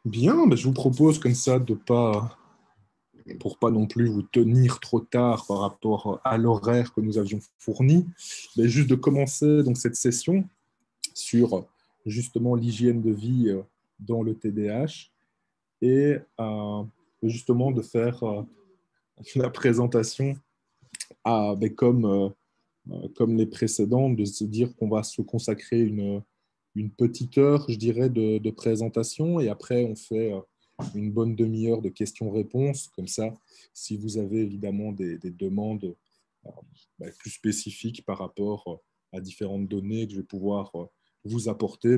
Bien, je vous propose comme ça de pas, pour pas non plus vous tenir trop tard par rapport à l'horaire que nous avions fourni, mais juste de commencer donc cette session sur justement l'hygiène de vie dans le TDAH et justement de faire la présentation comme les précédentes, de se dire qu'on va se consacrer une petite heure, je dirais, de présentation et après on fait une bonne demi-heure de questions-réponses. Comme ça, si vous avez évidemment des demandes euh, plus spécifiques par rapport à différentes données que je vais pouvoir vous apporter,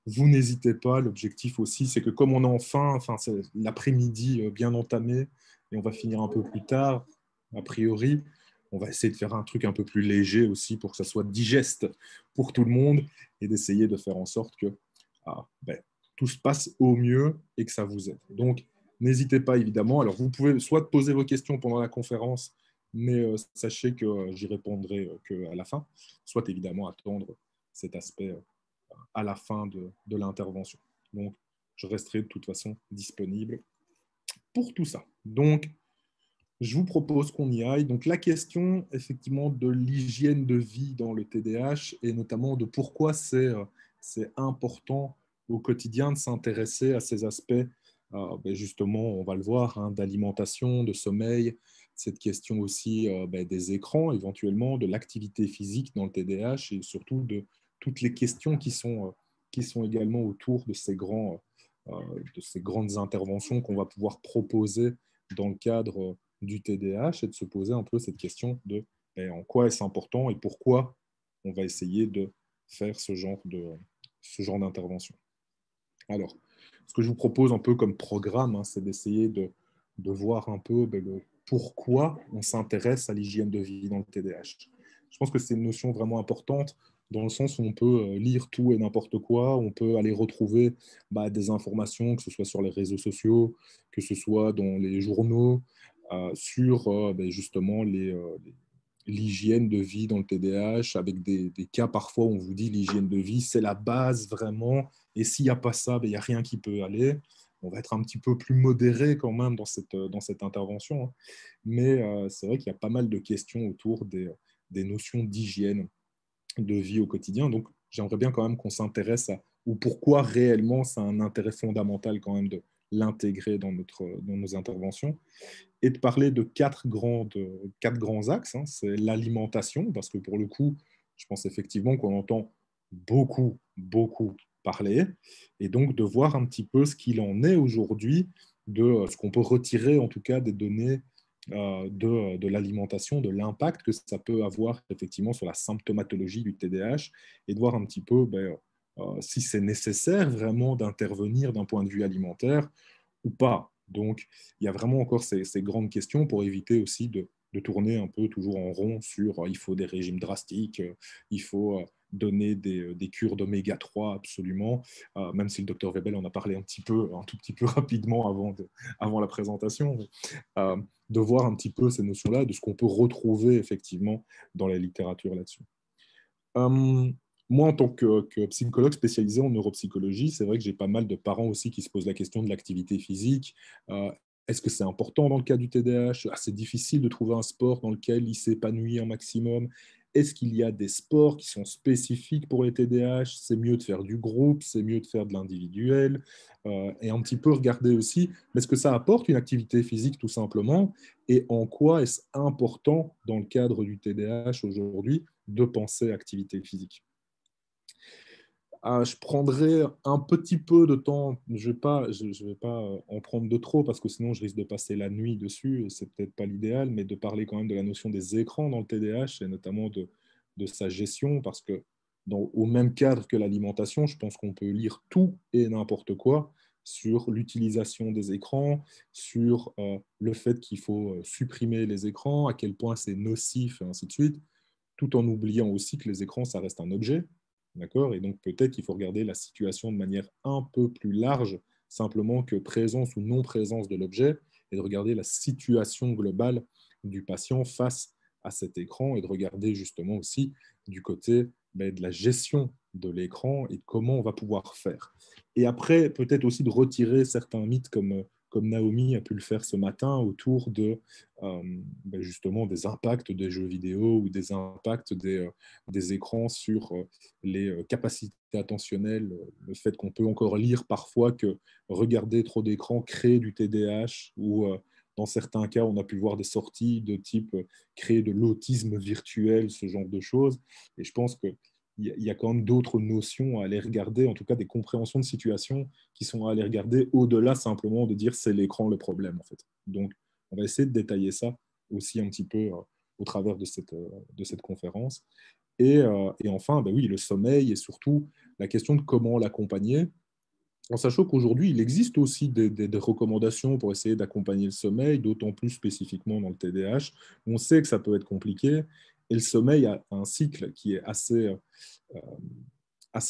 vous n'hésitez pas. L'objectif aussi, c'est que comme on est enfin c'est l'après-midi bien entamé et on va finir un peu plus tard, a priori, on va essayer de faire un truc un peu plus léger aussi pour que ça soit digeste pour tout le monde et d'essayer de faire en sorte que ah, tout se passe au mieux et que ça vous aide. Donc, n'hésitez pas évidemment. Alors, vous pouvez soit poser vos questions pendant la conférence, mais sachez que j'y répondrai qu'à la fin, soit évidemment attendre cet aspect à la fin de l'intervention. Donc, je resterai de toute façon disponible pour tout ça. Donc, je vous propose qu'on y aille. Donc, la question, effectivement, de l'hygiène de vie dans le TDAH et notamment de pourquoi c'est important au quotidien de s'intéresser à ces aspects, justement, on va le voir, hein, d'alimentation, de sommeil, cette question aussi des écrans, éventuellement, de l'activité physique dans le TDAH et surtout de toutes les questions qui sont également autour de ces grandes interventions qu'on va pouvoir proposer dans le cadre du TDAH et de se poser un peu cette question de en quoi est-ce important et pourquoi on va essayer de faire ce genre d'intervention. Alors, ce que je vous propose un peu comme programme, hein, c'est d'essayer de voir un peu le pourquoi on s'intéresse à l'hygiène de vie dans le TDAH. Je pense que c'est une notion vraiment importante dans le sens où on peut lire tout et n'importe quoi, on peut aller retrouver des informations, que ce soit sur les réseaux sociaux, que ce soit dans les journaux, sur justement l'hygiène de vie dans le TDAH, avec des cas parfois où on vous dit l'hygiène de vie, c'est la base vraiment, et s'il n'y a pas ça, il n'y a rien qui peut aller. On va être un petit peu plus modéré quand même dans cette intervention, hein. Mais c'est vrai qu'il y a pas mal de questions autour des notions d'hygiène de vie au quotidien. Donc, j'aimerais bien quand même qu'on s'intéresse à ou pourquoi réellement c'est un intérêt fondamental quand même de l'intégrer dans nos interventions et de parler de quatre grands axes, hein. C'est l'alimentation, parce que pour le coup, je pense effectivement qu'on entend beaucoup parler, et donc de voir un petit peu ce qu'il en est aujourd'hui, de ce qu'on peut retirer en tout cas des données de l'alimentation, de l'impact que ça peut avoir effectivement sur la symptomatologie du TDAH, et de voir un petit peu si c'est nécessaire vraiment d'intervenir d'un point de vue alimentaire ou pas. Donc, il y a vraiment encore ces grandes questions pour éviter aussi de tourner un peu toujours en rond sur il faut des régimes drastiques, il faut donner des cures d'oméga 3 absolument, même si le docteur Webel en a parlé un tout petit peu rapidement avant la présentation, de voir un petit peu ces notions-là, de ce qu'on peut retrouver effectivement dans la littérature là-dessus. Euh, Moi, en tant que psychologue spécialisé en neuropsychologie, c'est vrai que j'ai pas mal de parents aussi qui se posent la question de l'activité physique. Euh, Est-ce que c'est important dans le cas du TDAH? C'est difficile de trouver un sport dans lequel il s'épanouit un maximum. Est-ce qu'il y a des sports qui sont spécifiques pour les TDAH? C'est mieux de faire du groupe, c'est mieux de faire de l'individuel. Et un petit peu regarder aussi, est-ce que ça apporte une activité physique tout simplement? Et en quoi est-ce important dans le cadre du TDAH aujourd'hui de penser à activité physique? Je prendrai un petit peu de temps, je vais pas en prendre de trop parce que sinon je risque de passer la nuit dessus et c'est peut-être pas l'idéal, mais de parler quand même de la notion des écrans dans le TDAH et notamment de sa gestion parce que au même cadre que l'alimentation, je pense qu'on peut lire tout et n'importe quoi sur l'utilisation des écrans, sur le fait qu'il faut supprimer les écrans, à quel point c'est nocif et ainsi de suite, tout en oubliant aussi que les écrans, ça reste un objet. D'accord? Et donc peut-être qu'il faut regarder la situation de manière un peu plus large, simplement que présence ou non-présence de l'objet, et de regarder la situation globale du patient face à cet écran, et de regarder justement aussi du côté de la gestion de l'écran et comment on va pouvoir faire. Et après, peut-être aussi de retirer certains mythes comme Naomi a pu le faire ce matin autour justement des impacts des jeux vidéo ou des impacts des écrans sur les capacités attentionnelles, le fait qu'on peut encore lire parfois que regarder trop d'écran crée du TDAH ou dans certains cas, on a pu voir des sorties de type créer de l'autisme virtuel, ce genre de choses. Et je pense qu'il y a quand même d'autres notions à aller regarder, en tout cas des compréhensions de situation qui sont à aller regarder au-delà simplement de dire c'est l'écran le problème, en fait. Donc, on va essayer de détailler ça aussi un petit peu au travers de cette conférence. Et enfin, ben oui, le sommeil et surtout la question de comment l'accompagner, en sachant qu'aujourd'hui, il existe aussi des recommandations pour essayer d'accompagner le sommeil, d'autant plus spécifiquement dans le TDAH. On sait que ça peut être compliqué, et le sommeil a un cycle qui est assez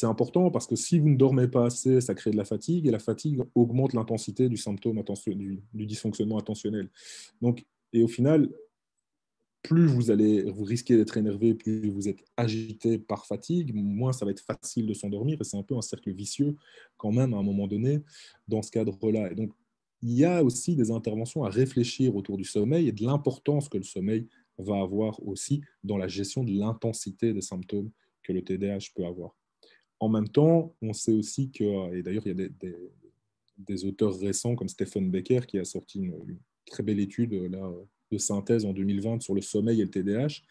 important, parce que si vous ne dormez pas assez, ça crée de la fatigue, et la fatigue augmente l'intensité du symptôme du dysfonctionnement attentionnel. Donc, et au final, plus vous risquez d'être énervé, plus vous êtes agité par fatigue, moins ça va être facile de s'endormir. Et c'est un peu un cercle vicieux quand même à un moment donné dans ce cadre-là. Et donc, il y a aussi des interventions à réfléchir autour du sommeil et de l'importance que le sommeil va avoir aussi dans la gestion de l'intensité des symptômes que le TDAH peut avoir. En même temps, on sait aussi que, et d'ailleurs il y a des auteurs récents comme Stephen Becker qui a sorti une très belle étude là, de synthèse en 2020 sur le sommeil et le TDAH,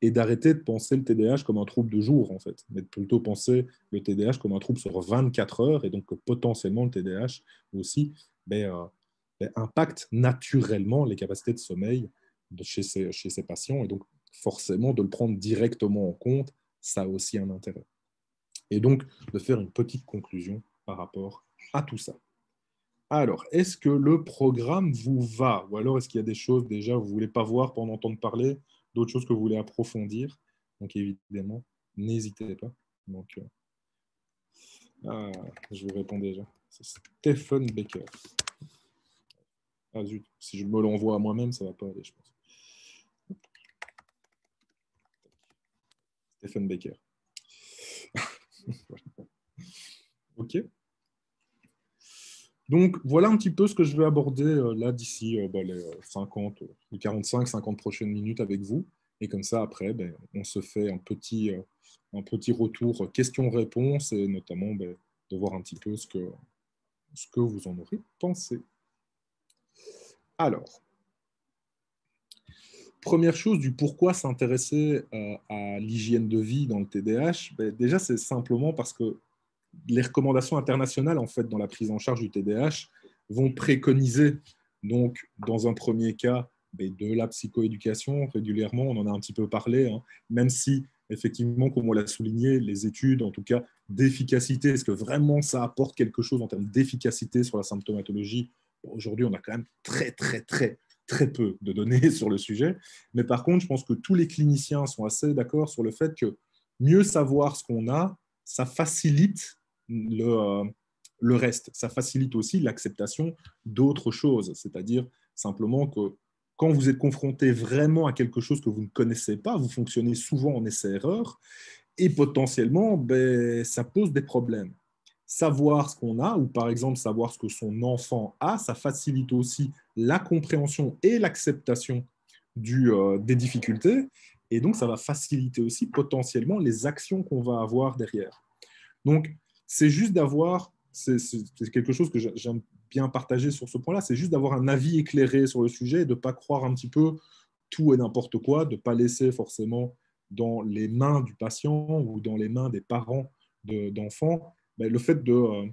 et d'arrêter de penser le TDAH comme un trouble de jour, en fait, mais de plutôt penser le TDAH comme un trouble sur 24 heures, et donc que potentiellement le TDAH aussi impacte naturellement les capacités de sommeil chez ces patients, et donc forcément de le prendre directement en compte, ça a aussi un intérêt. Et donc de faire une petite conclusion par rapport à tout ça. Alors, est-ce que le programme vous va? Ou alors, est-ce qu'il y a des choses déjà que vous ne voulez pas voir pendant entendre parler, d'autres choses que vous voulez approfondir? Donc, évidemment, n'hésitez pas. Donc, je vous réponds déjà. C'est Stephen Baker. Ah zut, si je me l'envoie à moi-même, ça ne va pas aller, je pense. Stephen Baker. OK. Donc, voilà un petit peu ce que je vais aborder là d'ici les 50, les 45, 50 prochaines minutes avec vous. Et comme ça, après, on se fait un petit retour questions-réponses et notamment de voir un petit peu ce que vous en aurez pensé. Alors, première chose du pourquoi s'intéresser à l'hygiène de vie dans le TDAH, déjà, c'est simplement parce que les recommandations internationales, en fait, dans la prise en charge du TDAH, vont préconiser, donc, dans un premier cas, de la psychoéducation régulièrement. On en a un petit peu parlé, hein, même si, effectivement, comme on l'a souligné, les études, en tout cas, d'efficacité, est-ce que vraiment ça apporte quelque chose en termes d'efficacité sur la symptomatologie? Aujourd'hui, on a quand même très, très, très, très peu de données sur le sujet. Mais par contre, je pense que tous les cliniciens sont assez d'accord sur le fait que mieux savoir ce qu'on a, ça facilite le reste. Ça facilite aussi l'acceptation d'autres choses. C'est-à-dire simplement que quand vous êtes confronté vraiment à quelque chose que vous ne connaissez pas, vous fonctionnez souvent en essai-erreur et potentiellement, ça pose des problèmes. Savoir ce qu'on a, ou par exemple savoir ce que son enfant a, ça facilite aussi la compréhension et l'acceptation des difficultés. Et donc, ça va faciliter aussi potentiellement les actions qu'on va avoir derrière. Donc, c'est juste d'avoir, c'est quelque chose que j'aime bien partager sur ce point-là, c'est juste d'avoir un avis éclairé sur le sujet et de ne pas croire un petit peu tout et n'importe quoi, de ne pas laisser forcément dans les mains du patient ou dans les mains des parents d'enfants le fait de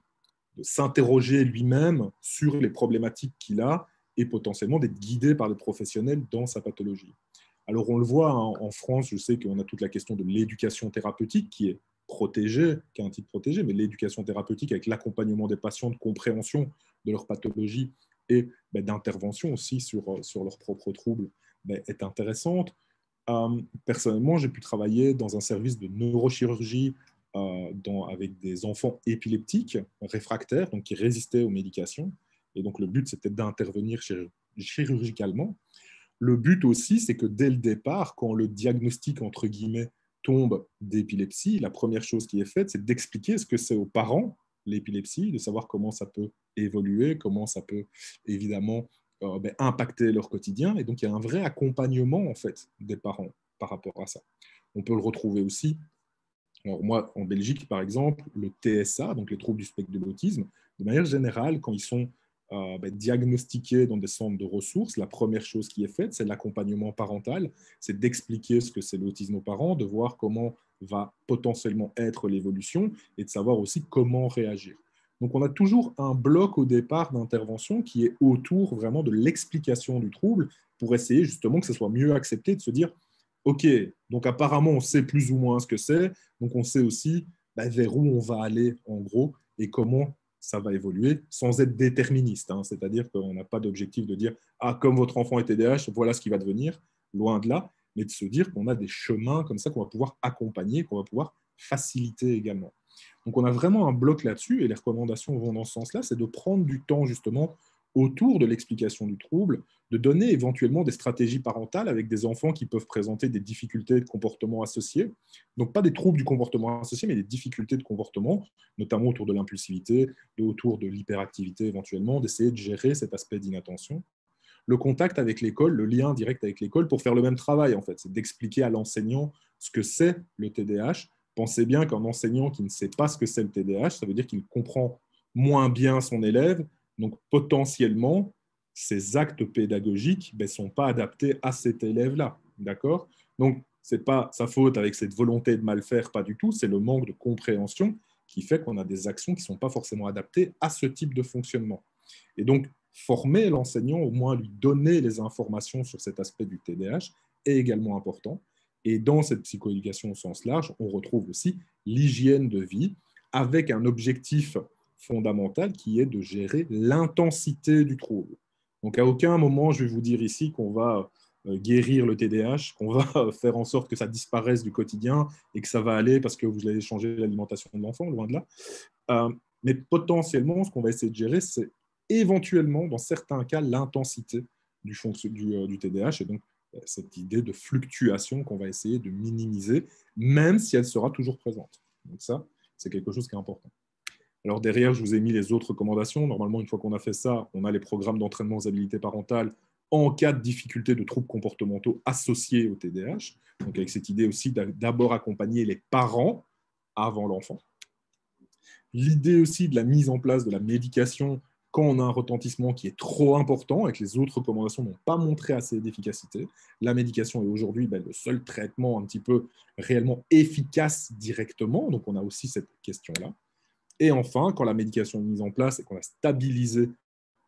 s'interroger lui-même sur les problématiques qu'il a et potentiellement d'être guidé par les professionnels dans sa pathologie. Alors on le voit hein, en France, je sais qu'on a toute la question de l'éducation thérapeutique qui est protégée, qui est un titre protégé, mais l'éducation thérapeutique avec l'accompagnement des patients de compréhension de leur pathologie et d'intervention aussi sur leurs propres troubles est intéressante. Personnellement, j'ai pu travailler dans un service de neurochirurgie avec des enfants épileptiques réfractaires, donc qui résistaient aux médications. Et donc le but, c'était d'intervenir chirurgicalement. Le but aussi, c'est que dès le départ, quand le diagnostic, entre guillemets, tombe d'épilepsie, la première chose qui est faite, c'est d'expliquer ce que c'est aux parents, l'épilepsie, de savoir comment ça peut évoluer, comment ça peut évidemment impacter leur quotidien. Et donc, il y a un vrai accompagnement en fait, des parents par rapport à ça. On peut le retrouver aussi. Alors moi, en Belgique, par exemple, le TSA, donc les troubles du spectre de l'autisme, de manière générale, quand ils sont diagnostiqués dans des centres de ressources, la première chose qui est faite, c'est l'accompagnement parental, c'est d'expliquer ce que c'est l'autisme aux parents, de voir comment va potentiellement être l'évolution et de savoir aussi comment réagir. Donc on a toujours un bloc au départ d'intervention qui est autour vraiment de l'explication du trouble pour essayer justement que ce soit mieux accepté, de se dire, OK, donc apparemment on sait plus ou moins ce que c'est, donc on sait aussi vers où on va aller en gros et comment ça va évoluer sans être déterministe. Hein. C'est-à-dire qu'on n'a pas d'objectif de dire « Ah, comme votre enfant est TDAH, voilà ce qui va devenir », loin de là, mais de se dire qu'on a des chemins comme ça qu'on va pouvoir accompagner, qu'on va pouvoir faciliter également. Donc on a vraiment un bloc là-dessus et les recommandations vont dans ce sens-là, c'est de prendre du temps justement autour de l'explication du trouble, de donner éventuellement des stratégies parentales avec des enfants qui peuvent présenter des difficultés de comportement associées. Donc pas des troubles du comportement associé, mais des difficultés de comportement, notamment autour de l'impulsivité, autour de l'hyperactivité éventuellement, d'essayer de gérer cet aspect d'inattention. Le contact avec l'école, le lien direct avec l'école pour faire le même travail, en fait, c'est d'expliquer à l'enseignant ce que c'est le TDAH. Pensez bien qu'un enseignant qui ne sait pas ce que c'est le TDAH, ça veut dire qu'il comprend moins bien son élève, donc potentiellement, ces actes pédagogiques ne sont pas adaptés à cet élève-là. D'accord ? Donc, ce n'est pas sa faute avec cette volonté de mal faire, pas du tout, c'est le manque de compréhension qui fait qu'on a des actions qui ne sont pas forcément adaptées à ce type de fonctionnement. Et donc, former l'enseignant, au moins lui donner les informations sur cet aspect du TDAH, est également important. Et dans cette psychoéducation au sens large, on retrouve aussi l'hygiène de vie avec un objectif fondamental qui est de gérer l'intensité du trouble. Donc, à aucun moment, je vais vous dire ici qu'on va guérir le TDAH, qu'on va faire en sorte que ça disparaisse du quotidien et que ça va aller parce que vous allez changer l'alimentation de l'enfant, loin de là. Mais potentiellement, ce qu'on va essayer de gérer, c'est éventuellement, dans certains cas, l'intensité du TDAH et donc cette idée de fluctuation qu'on va essayer de minimiser, même si elle sera toujours présente. Donc ça, c'est quelque chose qui est important. Alors derrière, je vous ai mis les autres recommandations. Normalement, une fois qu'on a fait ça, on a les programmes d'entraînement aux habilités parentales en cas de difficulté de troubles comportementaux associés au TDAH. Donc avec cette idée aussi d'abord accompagner les parents avant l'enfant. L'idée aussi de la mise en place de la médication quand on a un retentissement qui est trop important et que les autres recommandations n'ont pas montré assez d'efficacité. La médication est aujourd'hui le seul traitement un petit peu réellement efficace directement, donc on a aussi cette question-là. Et enfin, quand la médication est mise en place et qu'on a stabilisé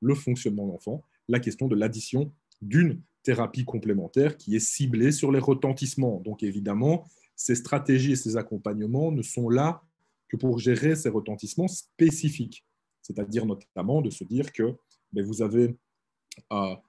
le fonctionnement de l'enfant, la question de l'addition d'une thérapie complémentaire qui est ciblée sur les retentissements. Donc évidemment, ces stratégies et ces accompagnements ne sont là que pour gérer ces retentissements spécifiques. C'est-à-dire notamment de se dire que vous avez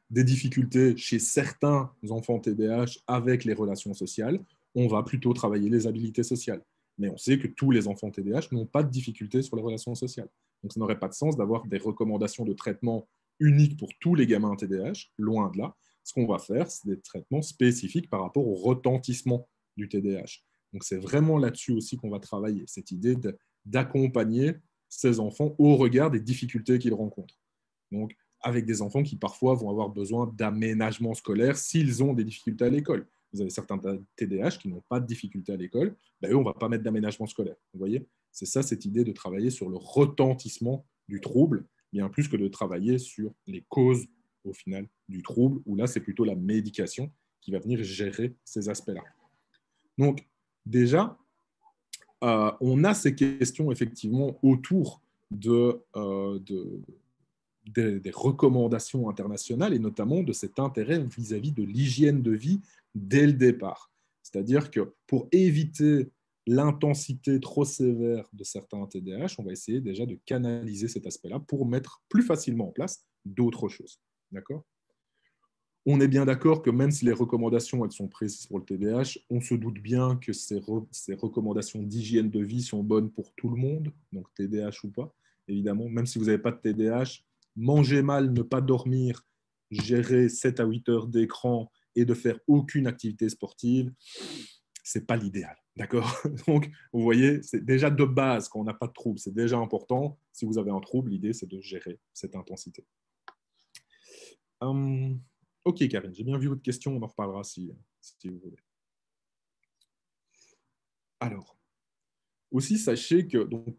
des difficultés chez certains enfants TDAH avec les relations sociales, on va plutôt travailler les habiletés sociales. Mais on sait que tous les enfants TDAH n'ont pas de difficultés sur les relations sociales. Donc ça n'aurait pas de sens d'avoir des recommandations de traitement uniques pour tous les gamins TDAH, loin de là. Ce qu'on va faire, c'est des traitements spécifiques par rapport au retentissement du TDAH. Donc c'est vraiment là-dessus aussi qu'on va travailler, cette idée d'accompagner ces enfants au regard des difficultés qu'ils rencontrent. Donc avec des enfants qui parfois vont avoir besoin d'aménagement scolaire s'ils ont des difficultés à l'école. Vous avez certains TDAH qui n'ont pas de difficultés à l'école, eux, on ne va pas mettre d'aménagement scolaire. Vous voyez, c'est ça cette idée de travailler sur le retentissement du trouble, bien plus que de travailler sur les causes au final du trouble, où là, c'est plutôt la médication qui va venir gérer ces aspects-là. Donc, déjà, on a ces questions effectivement autour des recommandations internationales et notamment de cet intérêt vis-à-vis de l'hygiène de vie dès le départ. C'est-à-dire que pour éviter l'intensité trop sévère de certains TDAH, on va essayer déjà de canaliser cet aspect-là pour mettre plus facilement en place d'autres choses. D'accord ? On est bien d'accord que même si les recommandations elles sont précises pour le TDAH, on se doute bien que ces recommandations d'hygiène de vie sont bonnes pour tout le monde, donc TDAH ou pas, évidemment. Même si vous n'avez pas de TDAH, manger mal, ne pas dormir, gérer 7 à 8 heures d'écran et de faire aucune activité sportive, ce n'est pas l'idéal. D'accord? Donc, vous voyez, c'est déjà de base, quand on n'a pas de trouble, c'est déjà important. Si vous avez un trouble, l'idée, c'est de gérer cette intensité. Ok, Karine, j'ai bien vu votre question. On en reparlera si vous voulez. Alors, aussi, sachez que, donc,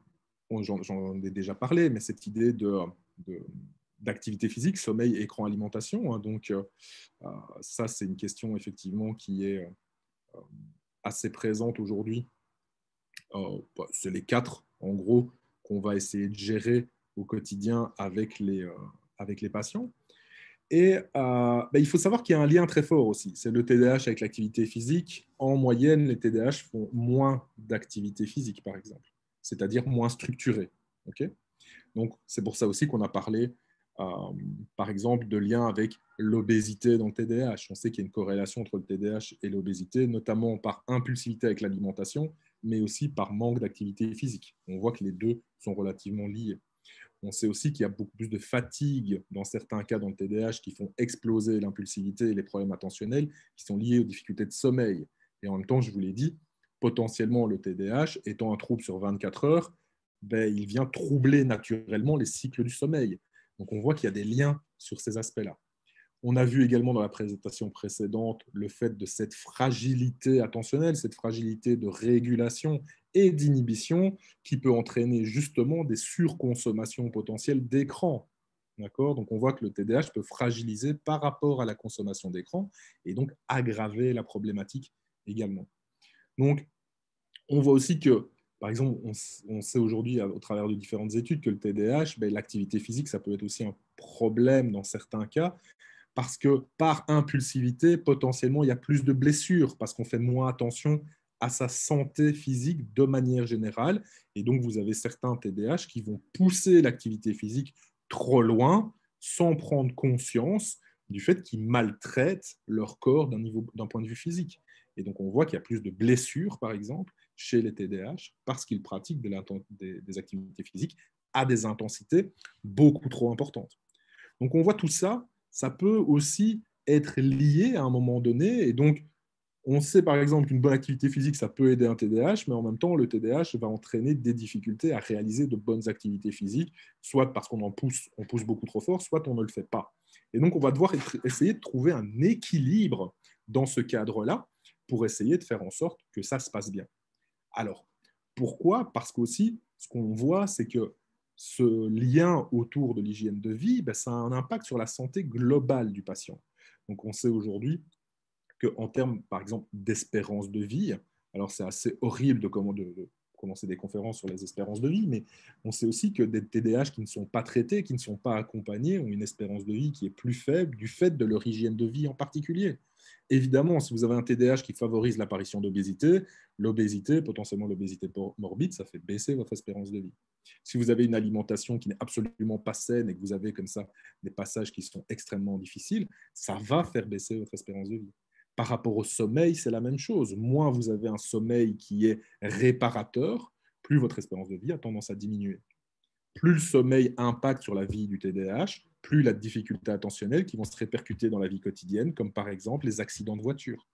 j'en ai déjà parlé, mais cette idée d'activité physique, sommeil, écran, alimentation, hein, donc ça, c'est une question effectivement qui est assez présente aujourd'hui. C'est les quatre, en gros, qu'on va essayer de gérer au quotidien avec les patients. Et il faut savoir qu'il y a un lien très fort aussi. C'est le TDAH avec l'activité physique. En moyenne, les TDAH font moins d'activité physique, par exemple, c'est-à-dire moins structurée. Okay, donc, c'est pour ça aussi qu'on a parlé, par exemple, de lien avec l'obésité dans le TDAH. On sait qu'il y a une corrélation entre le TDAH et l'obésité, notamment par impulsivité avec l'alimentation, mais aussi par manque d'activité physique. On voit que les deux sont relativement liés. On sait aussi qu'il y a beaucoup plus de fatigue dans certains cas dans le TDAH qui font exploser l'impulsivité et les problèmes attentionnels qui sont liés aux difficultés de sommeil. Et en même temps, je vous l'ai dit, potentiellement le TDAH, étant un trouble sur 24 heures, il vient troubler naturellement les cycles du sommeil. Donc on voit qu'il y a des liens sur ces aspects-là. On a vu également dans la présentation précédente le fait de cette fragilité attentionnelle, cette fragilité de régulation et d'inhibition qui peut entraîner justement des surconsommations potentielles d'écran. D'accord? Donc on voit que le TDAH peut fragiliser par rapport à la consommation d'écran et donc aggraver la problématique également. Donc on voit aussi que, par exemple, on sait aujourd'hui au travers de différentes études que le TDAH, l'activité physique, ça peut être aussi un problème dans certains cas, parce que par impulsivité, potentiellement, il y a plus de blessures, parce qu'on fait moins attention à sa santé physique de manière générale. Et donc, vous avez certains TDAH qui vont pousser l'activité physique trop loin, sans prendre conscience du fait qu'ils maltraitent leur corps d'un point de vue physique. Et donc, on voit qu'il y a plus de blessures, par exemple, chez les TDAH, parce qu'ils pratiquent des activités physiques à des intensités beaucoup trop importantes. Donc, on voit tout ça, ça peut aussi être lié à un moment donné. Et donc, on sait par exemple qu'une bonne activité physique, ça peut aider un TDAH, mais en même temps, le TDAH va entraîner des difficultés à réaliser de bonnes activités physiques, soit parce qu'on on pousse beaucoup trop fort, soit on ne le fait pas. Et donc, on va devoir essayer de trouver un équilibre dans ce cadre-là pour essayer de faire en sorte que ça se passe bien. Alors, pourquoi? Parce qu'aussi, ce qu'on voit, c'est que ce lien autour de l'hygiène de vie, ça a un impact sur la santé globale du patient. Donc, on sait aujourd'hui qu'en termes, par exemple, d'espérance de vie, alors c'est assez horrible de commencer des conférences sur les espérances de vie, mais on sait aussi que des TDAH qui ne sont pas traités, qui ne sont pas accompagnés, ont une espérance de vie qui est plus faible du fait de leur hygiène de vie en particulier. Évidemment, si vous avez un TDAH qui favorise l'apparition d'obésité, l'obésité, potentiellement l'obésité morbide, ça fait baisser votre espérance de vie. Si vous avez une alimentation qui n'est absolument pas saine et que vous avez comme ça des passages qui sont extrêmement difficiles, ça va faire baisser votre espérance de vie. Par rapport au sommeil, c'est la même chose. Moins vous avez un sommeil qui est réparateur, plus votre espérance de vie a tendance à diminuer. Plus le sommeil impacte sur la vie du TDAH, plus la difficulté attentionnelle qui vont se répercuter dans la vie quotidienne, comme par exemple les accidents de voiture.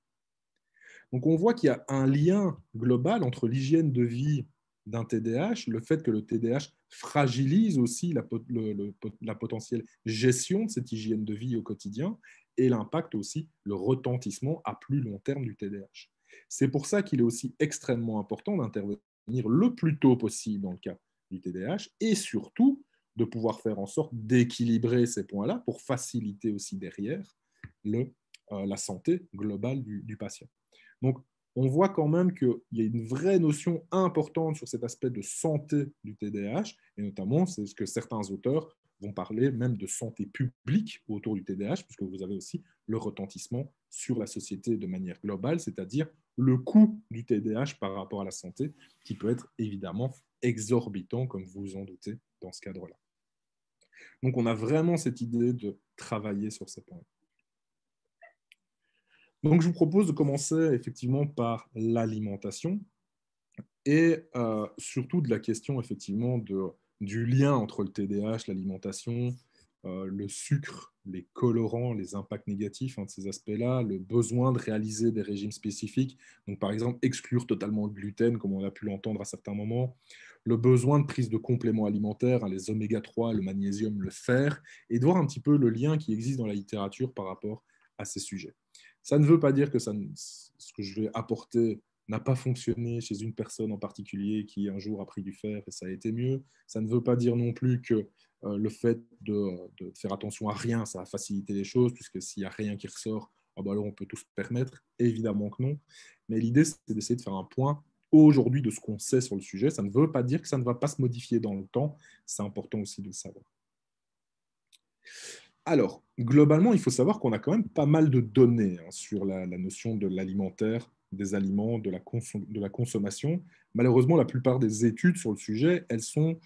Donc on voit qu'il y a un lien global entre l'hygiène de vie d'un TDAH, le fait que le TDAH fragilise aussi la potentielle gestion de cette hygiène de vie au quotidien et l'impact aussi, le retentissement à plus long terme du TDAH. C'est pour ça qu'il est aussi extrêmement important d'intervenir le plus tôt possible dans le cas du TDAH et surtout de pouvoir faire en sorte d'équilibrer ces points-là pour faciliter aussi derrière la santé globale du patient. Donc, on voit quand même qu'il y a une vraie notion importante sur cet aspect de santé du TDAH, et notamment, c'est ce que certains auteurs vont parler même de santé publique autour du TDAH, puisque vous avez aussi le retentissement sur la société de manière globale, c'est-à-dire le coût du TDAH par rapport à la santé, qui peut être évidemment exorbitant, comme vous vous en doutez, dans ce cadre-là. Donc, on a vraiment cette idée de travailler sur ces points. Donc, je vous propose de commencer effectivement par l'alimentation et surtout de la question effectivement du lien entre le TDAH, l'alimentation le sucre, les colorants, les impacts négatifs de ces aspects-là, le besoin de réaliser des régimes spécifiques, donc par exemple exclure totalement le gluten, comme on a pu l'entendre à certains moments, le besoin de prise de compléments alimentaires, les oméga-3, le magnésium, le fer, et de voir un petit peu le lien qui existe dans la littérature par rapport à ces sujets. Ça ne veut pas dire que ce que je vais apporter n'a pas fonctionné chez une personne en particulier qui un jour a pris du fer et ça a été mieux. Ça ne veut pas dire non plus que le fait de faire attention à rien, ça va faciliter les choses, puisque s'il n'y a rien qui ressort, ah bah alors on peut tout se permettre. Évidemment que non. Mais l'idée, c'est d'essayer de faire un point aujourd'hui de ce qu'on sait sur le sujet. Ça ne veut pas dire que ça ne va pas se modifier dans le temps. C'est important aussi de le savoir. Alors, globalement, il faut savoir qu'on a quand même pas mal de données sur la notion de l'alimentaire, des aliments, de la consommation. Malheureusement, la plupart des études sur le sujet, elles sont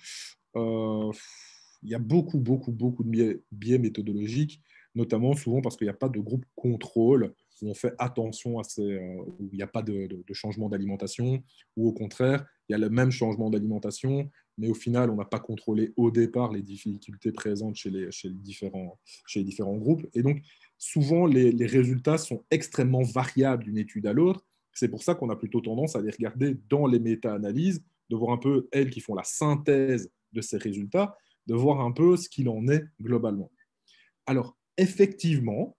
il y a beaucoup, beaucoup, beaucoup de biais méthodologiques, notamment souvent parce qu'il n'y a pas de groupe contrôle où on fait attention à où il n'y a pas de changement d'alimentation, ou au contraire, il y a le même changement d'alimentation, mais au final, on n'a pas contrôlé au départ les difficultés présentes chez les différents groupes. Et donc, souvent, les résultats sont extrêmement variables d'une étude à l'autre. C'est pour ça qu'on a plutôt tendance à les regarder dans les méta-analyses, de voir un peu elles qui font la synthèse de ces résultats, de voir un peu ce qu'il en est globalement. Alors, effectivement,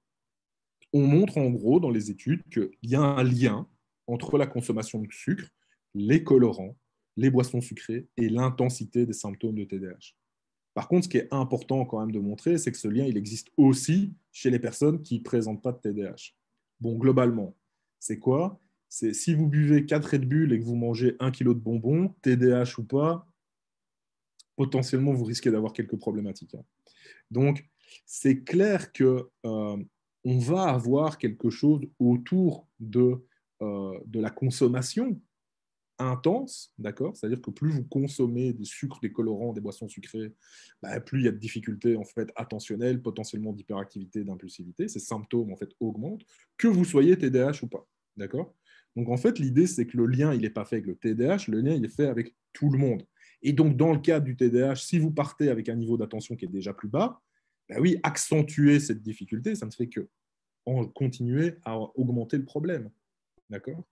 on montre en gros dans les études qu'il y a un lien entre la consommation de sucre, les colorants, les boissons sucrées et l'intensité des symptômes de TDAH. Par contre, ce qui est important quand même de montrer, c'est que ce lien, il existe aussi chez les personnes qui ne présentent pas de TDAH. Bon, globalement, c'est quoi? C'est si vous buvez 4 Red Bull et que vous mangez 1 kg de bonbons, TDAH ou pas, potentiellement, vous risquez d'avoir quelques problématiques. Donc, c'est clair que on va avoir quelque chose autour de la consommation intense, d'accord? C'est-à-dire que plus vous consommez des sucres, des colorants, des boissons sucrées, bah, plus il y a de difficultés en fait attentionnelles, potentiellement d'hyperactivité, d'impulsivité. Ces symptômes en fait augmentent, que vous soyez TDAH ou pas, d'accord? Donc en fait, l'idée c'est que le lien il n'est pas fait avec le TDAH, le lien il est fait avec tout le monde. Et donc dans le cadre du TDAH, si vous partez avec un niveau d'attention qui est déjà plus bas, bah oui, accentuer cette difficulté, ça ne fait que continuer à augmenter le problème, d'accord?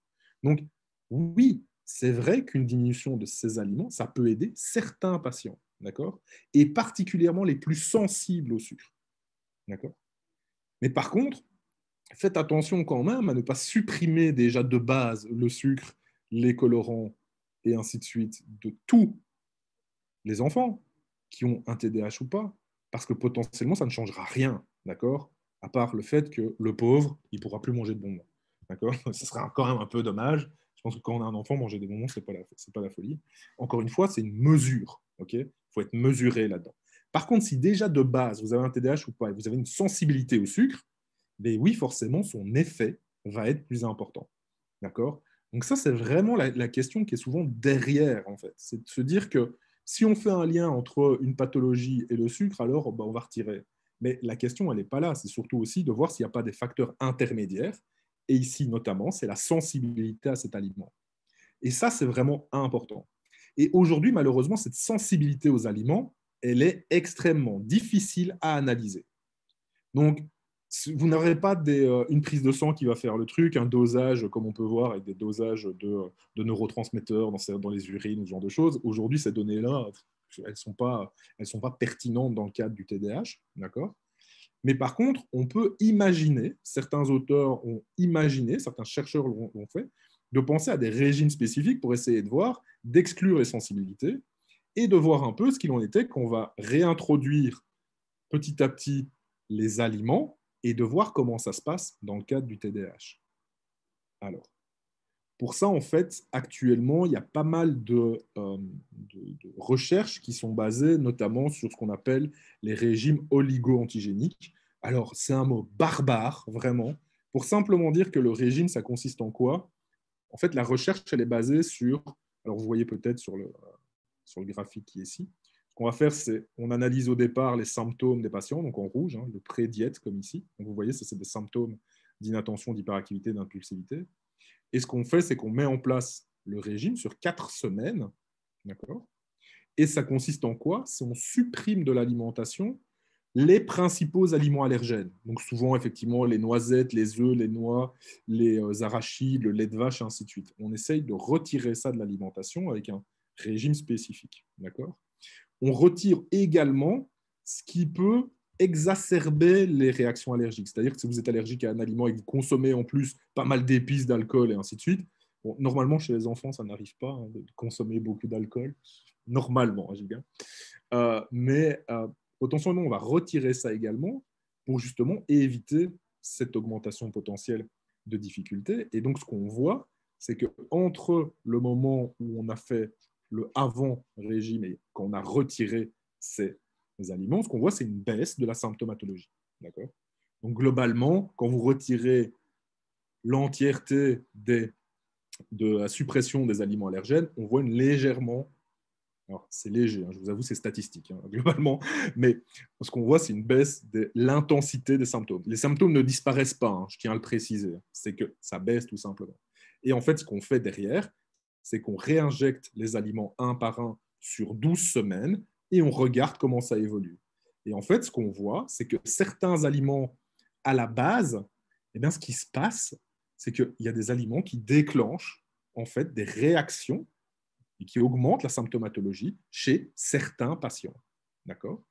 Donc oui, c'est vrai qu'une diminution de ces aliments, ça peut aider certains patients, d'accord? Et particulièrement les plus sensibles au sucre, d'accord? Mais par contre, faites attention quand même à ne pas supprimer déjà de base le sucre, les colorants et ainsi de suite de tous les enfants qui ont un TDAH ou pas, parce que potentiellement ça ne changera rien, d'accord? À part le fait que le pauvre, il ne pourra plus manger de bonbons, d'accord? Ce sera quand même un peu dommage. Je pense que quand on a un enfant, manger des bonbons, ce n'est pas la folie. Encore une fois, c'est une mesure, ok? Il faut être mesuré là-dedans. Par contre, si déjà de base, vous avez un TDAH ou pas, et vous avez une sensibilité au sucre, ben oui, forcément, son effet va être plus important, d'accord? Donc ça, c'est vraiment la question qui est souvent derrière, en fait. C'est de se dire que si on fait un lien entre une pathologie et le sucre, alors bah, on va retirer. Mais la question, elle n'est pas là. C'est surtout aussi de voir s'il n'y a pas des facteurs intermédiaires. Et ici, notamment, c'est la sensibilité à cet aliment. Et ça, c'est vraiment important. Et aujourd'hui, malheureusement, cette sensibilité aux aliments, elle est extrêmement difficile à analyser. Donc, vous n'aurez pas une prise de sang qui va faire le truc, un dosage, comme on peut voir, avec des dosages de neurotransmetteurs dans les urines ou ce genre de choses. Aujourd'hui, ces données-là, elles ne sont pas pertinentes dans le cadre du TDAH, d'accord? Mais par contre, on peut imaginer, certains auteurs ont imaginé, certains chercheurs l'ont fait, de penser à des régimes spécifiques pour essayer de voir, d'exclure les sensibilités et de voir un peu ce qu'il en était qu'on va réintroduire petit à petit les aliments et de voir comment ça se passe dans le cadre du TDAH. Alors, pour ça, en fait, actuellement, il y a pas mal de recherches qui sont basées notamment sur ce qu'on appelle les régimes oligo-antigéniques. Alors, c'est un mot barbare, vraiment, pour simplement dire que le régime, ça consiste en quoi? En fait, la recherche, elle est basée sur, alors vous voyez peut-être sur le graphique qui est ici, ce qu'on va faire, c'est on analyse au départ les symptômes des patients, donc en rouge, le pré-diète comme ici. Donc vous voyez, ça c'est des symptômes d'inattention, d'hyperactivité, d'impulsivité. Et ce qu'on fait, c'est qu'on met en place le régime sur 4 semaines, d'accord? Et ça consiste en quoi? C'est on supprime de l'alimentation les principaux aliments allergènes. Donc souvent, effectivement, les noisettes, les œufs, les noix, les arachides, le lait de vache, et ainsi de suite. On essaye de retirer ça de l'alimentation avec un régime spécifique. D'accord ? On retire également ce qui peut exacerber les réactions allergiques. C'est-à-dire que si vous êtes allergique à un aliment et que vous consommez en plus pas mal d'épices, d'alcool et ainsi de suite, bon, normalement, chez les enfants, ça n'arrive pas de consommer beaucoup d'alcool. Normalement, j'ai bien. Mais potentiellement, on va retirer ça également pour justement éviter cette augmentation potentielle de difficulté. Et donc, ce qu'on voit, c'est qu'entre le moment où on a fait le avant-régime et quand on a retiré ces aliments, ce qu'on voit, c'est une baisse de la symptomatologie. D'accord ? Donc, globalement, quand vous retirez l'entièreté de la suppression des aliments allergènes, on voit une légèrement. Alors, c'est léger, hein, je vous avoue, c'est statistique, hein, globalement, mais ce qu'on voit, c'est une baisse de l'intensité des symptômes. Les symptômes ne disparaissent pas, hein, je tiens à le préciser, c'est que ça baisse tout simplement. Et en fait, ce qu'on fait derrière, c'est qu'on réinjecte les aliments un par un sur 12 semaines et on regarde comment ça évolue. Et en fait, ce qu'on voit, c'est que certains aliments, à la base, eh bien, ce qui se passe, c'est qu'il y a des aliments qui déclenchent en fait des réactions et qui augmente la symptomatologie chez certains patients. D'accord ?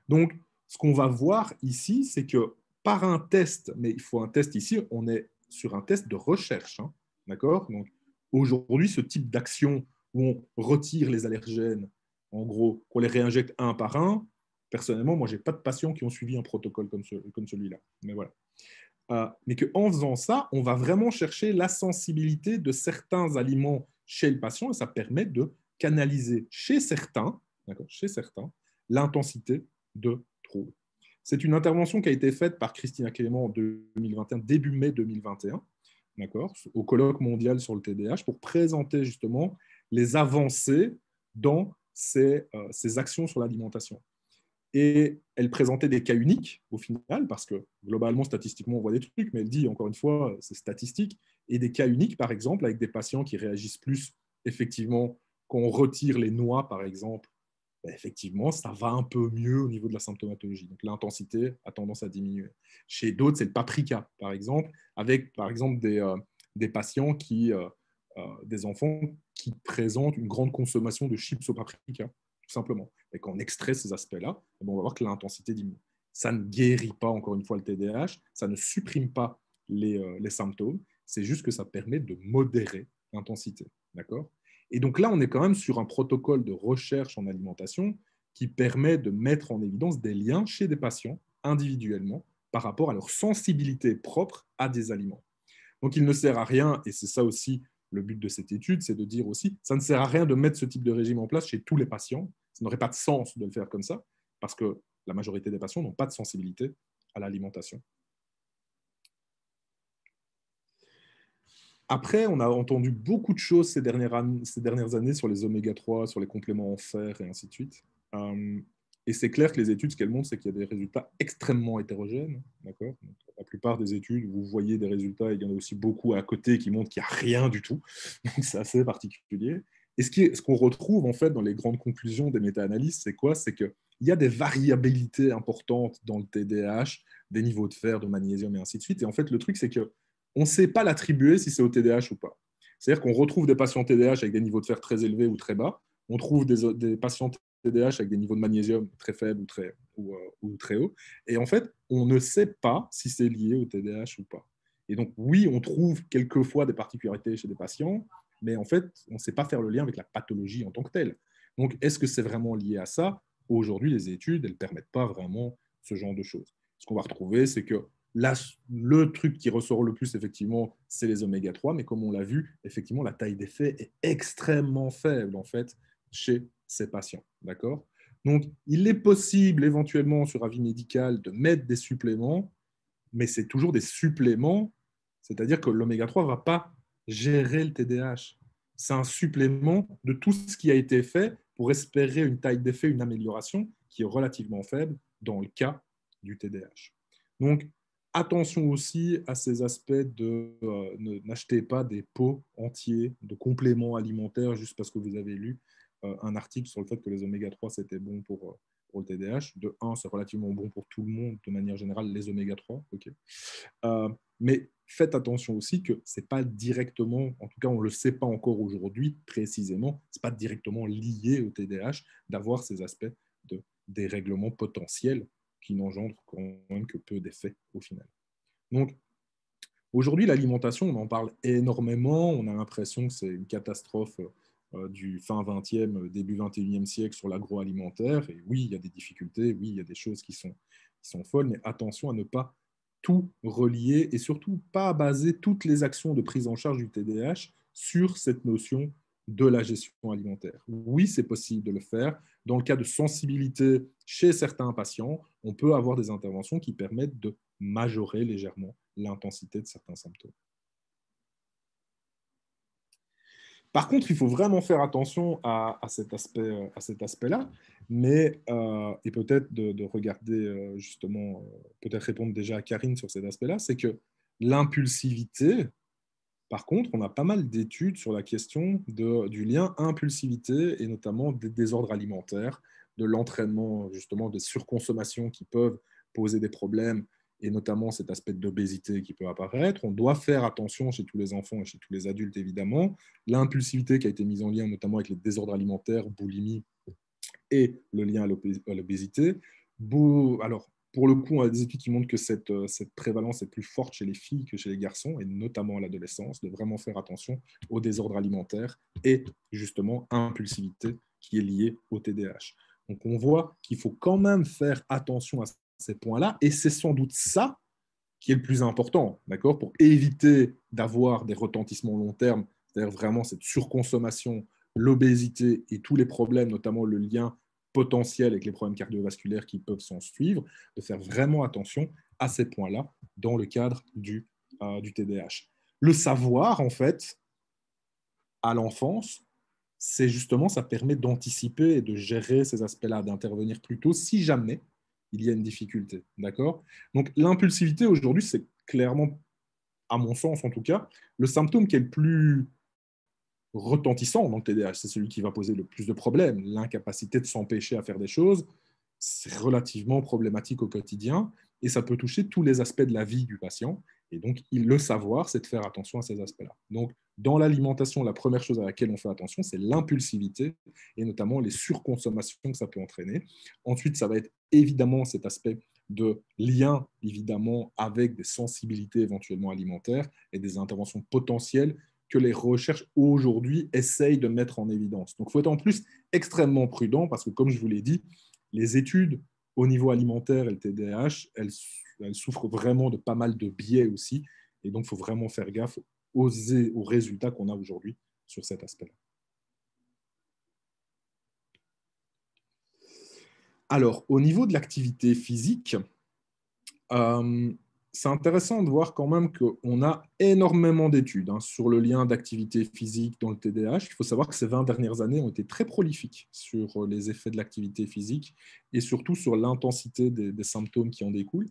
Donc, ce qu'on va voir ici, c'est que par un test, mais il faut un test ici, on est sur un test de recherche. Hein, d'accord ? Donc, aujourd'hui, ce type d'action où on retire les allergènes, en gros, qu'on les réinjecte un par un, personnellement, moi, je n'ai pas de patients qui ont suivi un protocole comme celui-là. Mais voilà. Mais qu'en faisant ça, on va vraiment chercher la sensibilité de certains aliments chez le patient et ça permet de canaliser chez certains l'intensité de troubles. C'est une intervention qui a été faite par Christina Clément en 2021, début mai 2021, au colloque mondial sur le TDAH, pour présenter justement les avancées dans ces actions sur l'alimentation. Et elle présentait des cas uniques au final, parce que globalement, statistiquement, on voit des trucs, mais elle dit, encore une fois, c'est statistique, et des cas uniques, par exemple, avec des patients qui réagissent plus, effectivement, quand on retire les noix, par exemple, ben, effectivement, ça va un peu mieux au niveau de la symptomatologie. Donc l'intensité a tendance à diminuer. Chez d'autres, c'est le paprika, par exemple, avec, par exemple, des patients des enfants qui présentent une grande consommation de chips au paprika, tout simplement. Et quand on extrait ces aspects-là, on va voir que l'intensité diminue. Ça ne guérit pas, encore une fois, le TDAH, ça ne supprime pas les symptômes, c'est juste que ça permet de modérer l'intensité. D'accord ? Et donc là, on est quand même sur un protocole de recherche en alimentation qui permet de mettre en évidence des liens chez des patients individuellement par rapport à leur sensibilité propre à des aliments. Donc il ne sert à rien, et c'est ça aussi le but de cette étude, c'est de dire aussi, ça ne sert à rien de mettre ce type de régime en place chez tous les patients. Ça n'aurait pas de sens de le faire comme ça, parce que la majorité des patients n'ont pas de sensibilité à l'alimentation. Après, on a entendu beaucoup de choses ces dernières années sur les oméga 3, sur les compléments en fer et ainsi de suite. Et c'est clair que les études, ce qu'elles montrent, c'est qu'il y a des résultats extrêmement hétérogènes. D'accord ? Donc, la plupart des études, vous voyez des résultats, et il y en a aussi beaucoup à côté qui montrent qu'il n'y a rien du tout. Donc, c'est assez particulier. Et ce qu'on retrouve en fait dans les grandes conclusions des méta-analyses, c'est quoi ? C'est qu'il y a des variabilités importantes dans le TDAH, des niveaux de fer, de magnésium et ainsi de suite. Et en fait, le truc, c'est que on ne sait pas l'attribuer si c'est au TDAH ou pas. C'est-à-dire qu'on retrouve des patients TDAH avec des niveaux de fer très élevés ou très bas, on trouve des patients TDAH avec des niveaux de magnésium très faibles ou très hauts, et en fait, on ne sait pas si c'est lié au TDAH ou pas. Et donc, oui, on trouve quelquefois des particularités chez des patients, mais en fait, on ne sait pas faire le lien avec la pathologie en tant que telle. Donc, est-ce que c'est vraiment lié à ça ? Aujourd'hui, les études, elles ne permettent pas vraiment ce genre de choses. Ce qu'on va retrouver, c'est que là, le truc qui ressort le plus, effectivement, c'est les oméga 3, mais comme on l'a vu, effectivement, la taille d'effet est extrêmement faible, en fait, chez ces patients. D'accord ? Donc, il est possible, éventuellement, sur avis médical, de mettre des suppléments, mais c'est toujours des suppléments, c'est-à-dire que l'oméga 3 ne va pas gérer le TDAH. C'est un supplément de tout ce qui a été fait pour espérer une taille d'effet, une amélioration qui est relativement faible dans le cas du TDAH. Donc, attention aussi à ces aspects de n'achetez pas des pots entiers de compléments alimentaires juste parce que vous avez lu un article sur le fait que les oméga 3 c'était bon pour pour le TDAH. De un, c'est relativement bon pour tout le monde, de manière générale, les oméga-3. Okay. Mais faites attention aussi que ce n'est pas directement, en tout cas, on ne le sait pas encore aujourd'hui précisément, ce n'est pas directement lié au TDAH d'avoir ces aspects de dérèglement potentiel qui n'engendrent quand même que peu d'effets au final. Donc, aujourd'hui, l'alimentation, on en parle énormément. On a l'impression que c'est une catastrophe du fin 20e, début 21e siècle sur l'agroalimentaire. Et oui, il y a des difficultés, oui, il y a des choses qui sont folles, mais attention à ne pas tout relier et surtout pas baser toutes les actions de prise en charge du TDAH sur cette notion de la gestion alimentaire. Oui, c'est possible de le faire. Dans le cas de sensibilité chez certains patients, on peut avoir des interventions qui permettent de majorer légèrement l'intensité de certains symptômes. Par contre, il faut vraiment faire attention à cet aspect-là, mais et peut-être de regarder justement, peut-être répondre déjà à Karine sur cet aspect-là, c'est que l'impulsivité, par contre, on a pas mal d'études sur la question du lien impulsivité et notamment des désordres alimentaires, de l'entraînement, justement, des surconsommations qui peuvent poser des problèmes et notamment cet aspect d'obésité qui peut apparaître. On doit faire attention chez tous les enfants et chez tous les adultes, évidemment. L'impulsivité qui a été mise en lien notamment avec les désordres alimentaires, boulimie et le lien à l'obésité. Alors, pour le coup, on a des études qui montrent que cette prévalence est plus forte chez les filles que chez les garçons, et notamment à l'adolescence, de vraiment faire attention aux désordres alimentaires et justement impulsivité qui est liée au TDAH. Donc on voit qu'il faut quand même faire attention à ces points-là, et c'est sans doute ça qui est le plus important, d'accord, pour éviter d'avoir des retentissements long terme, c'est-à-dire vraiment cette surconsommation, l'obésité et tous les problèmes, notamment le lien potentiel avec les problèmes cardiovasculaires qui peuvent s'en suivre, de faire vraiment attention à ces points-là dans le cadre du TDAH. Le savoir, en fait, à l'enfance, c'est justement, ça permet d'anticiper et de gérer ces aspects-là, d'intervenir plus tôt si jamais il y a une difficulté. D'accord? Donc, l'impulsivité, aujourd'hui, c'est clairement, à mon sens en tout cas, le symptôme qui est le plus retentissant dans le TDAH. C'est celui qui va poser le plus de problèmes. L'incapacité de s'empêcher à faire des choses, c'est relativement problématique au quotidien et ça peut toucher tous les aspects de la vie du patient. Et donc, le savoir, c'est de faire attention à ces aspects-là. Donc, dans l'alimentation, la première chose à laquelle on fait attention, c'est l'impulsivité et notamment les surconsommations que ça peut entraîner. Ensuite, ça va être évidemment cet aspect de lien, évidemment, avec des sensibilités éventuellement alimentaires et des interventions potentielles que les recherches aujourd'hui essayent de mettre en évidence. Donc, il faut être en plus extrêmement prudent parce que, comme je vous l'ai dit, les études au niveau alimentaire et le TDAH, elles souffrent vraiment de pas mal de biais aussi. Et donc, il faut vraiment faire gaffe aux résultats qu'on a aujourd'hui sur cet aspect-là. Alors, au niveau de l'activité physique, c'est intéressant de voir quand même qu'on a énormément d'études sur le lien d'activité physique dans le TDAH. Il faut savoir que ces 20 dernières années ont été très prolifiques sur les effets de l'activité physique et surtout sur l'intensité des symptômes qui en découlent.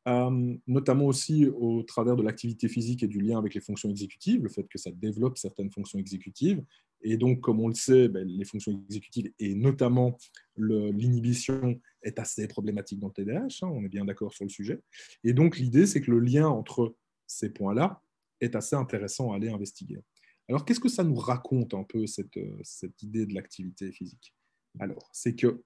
Notamment aussi au travers de l'activité physique et du lien avec les fonctions exécutives, le fait que ça développe certaines fonctions exécutives. Et donc, comme on le sait, les fonctions exécutives et notamment l'inhibition est assez problématique dans le TDAH, on est bien d'accord sur le sujet. Et donc, l'idée, c'est que le lien entre ces points-là est assez intéressant à aller investiguer. Alors, qu'est-ce que ça nous raconte un peu cette idée de l'activité physique? Alors, c'est que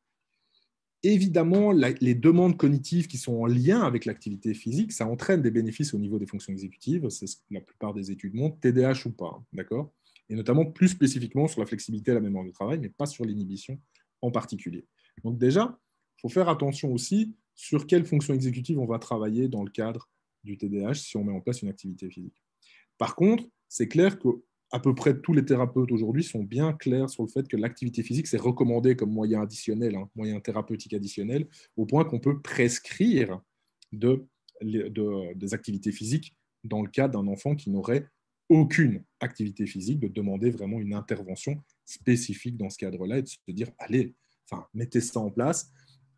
évidemment, les demandes cognitives qui sont en lien avec l'activité physique, ça entraîne des bénéfices au niveau des fonctions exécutives, c'est ce que la plupart des études montrent, TDAH ou pas, d'accord? Et notamment plus spécifiquement sur la flexibilité et la mémoire de travail, mais pas sur l'inhibition en particulier. Donc déjà, il faut faire attention aussi sur quelles fonctions exécutives on va travailler dans le cadre du TDAH si on met en place une activité physique. Par contre, c'est clair que à peu près tous les thérapeutes aujourd'hui sont bien clairs sur le fait que l'activité physique, c'est recommandé comme moyen additionnel, moyen thérapeutique additionnel, au point qu'on peut prescrire des activités physiques dans le cas d'un enfant qui n'aurait aucune activité physique, de demander vraiment une intervention spécifique dans ce cadre-là et de se dire, allez, mettez ça en place,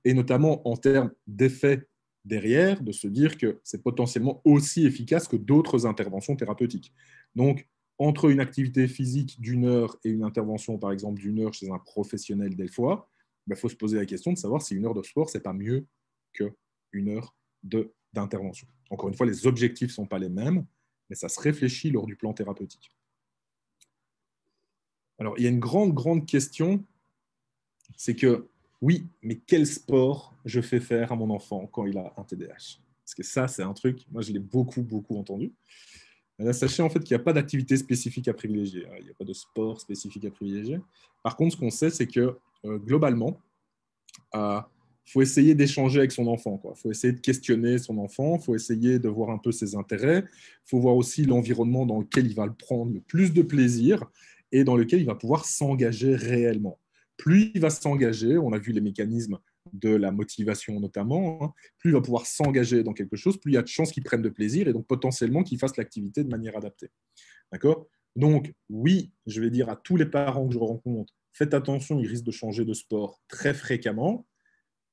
et notamment en termes d'effets derrière, de se dire que c'est potentiellement aussi efficace que d'autres interventions thérapeutiques. Donc, entre une activité physique d'1 heure et une intervention, par exemple, d'1 heure chez un professionnel des fois, il faut se poser la question de savoir si une heure de sport, ce n'est pas mieux qu'une heure d'intervention. Encore une fois, les objectifs ne sont pas les mêmes, mais ça se réfléchit lors du plan thérapeutique. Alors, il y a une grande question, c'est que, oui, mais quel sport je fais faire à mon enfant quand il a un TDAH? Parce que ça, c'est un truc, moi, je l'ai beaucoup entendu. Là, sachez en fait qu'il n'y a pas d'activité spécifique à privilégier. Il n'y a pas de sport spécifique à privilégier. Par contre, ce qu'on sait, c'est que globalement, il faut essayer d'échanger avec son enfant. Il faut essayer de questionner son enfant. Il faut essayer de voir un peu ses intérêts. Il faut voir aussi l'environnement dans lequel il va le prendre le plus de plaisir et dans lequel il va pouvoir s'engager réellement. Plus il va s'engager, on a vu les mécanismes de la motivation notamment, hein, plus il va pouvoir s'engager dans quelque chose, plus il y a de chances qu'il prenne de plaisir et donc potentiellement qu'il fasse l'activité de manière adaptée. D'accord? Donc, oui, je vais dire à tous les parents que je rencontre, faites attention, il risque de changer de sport très fréquemment,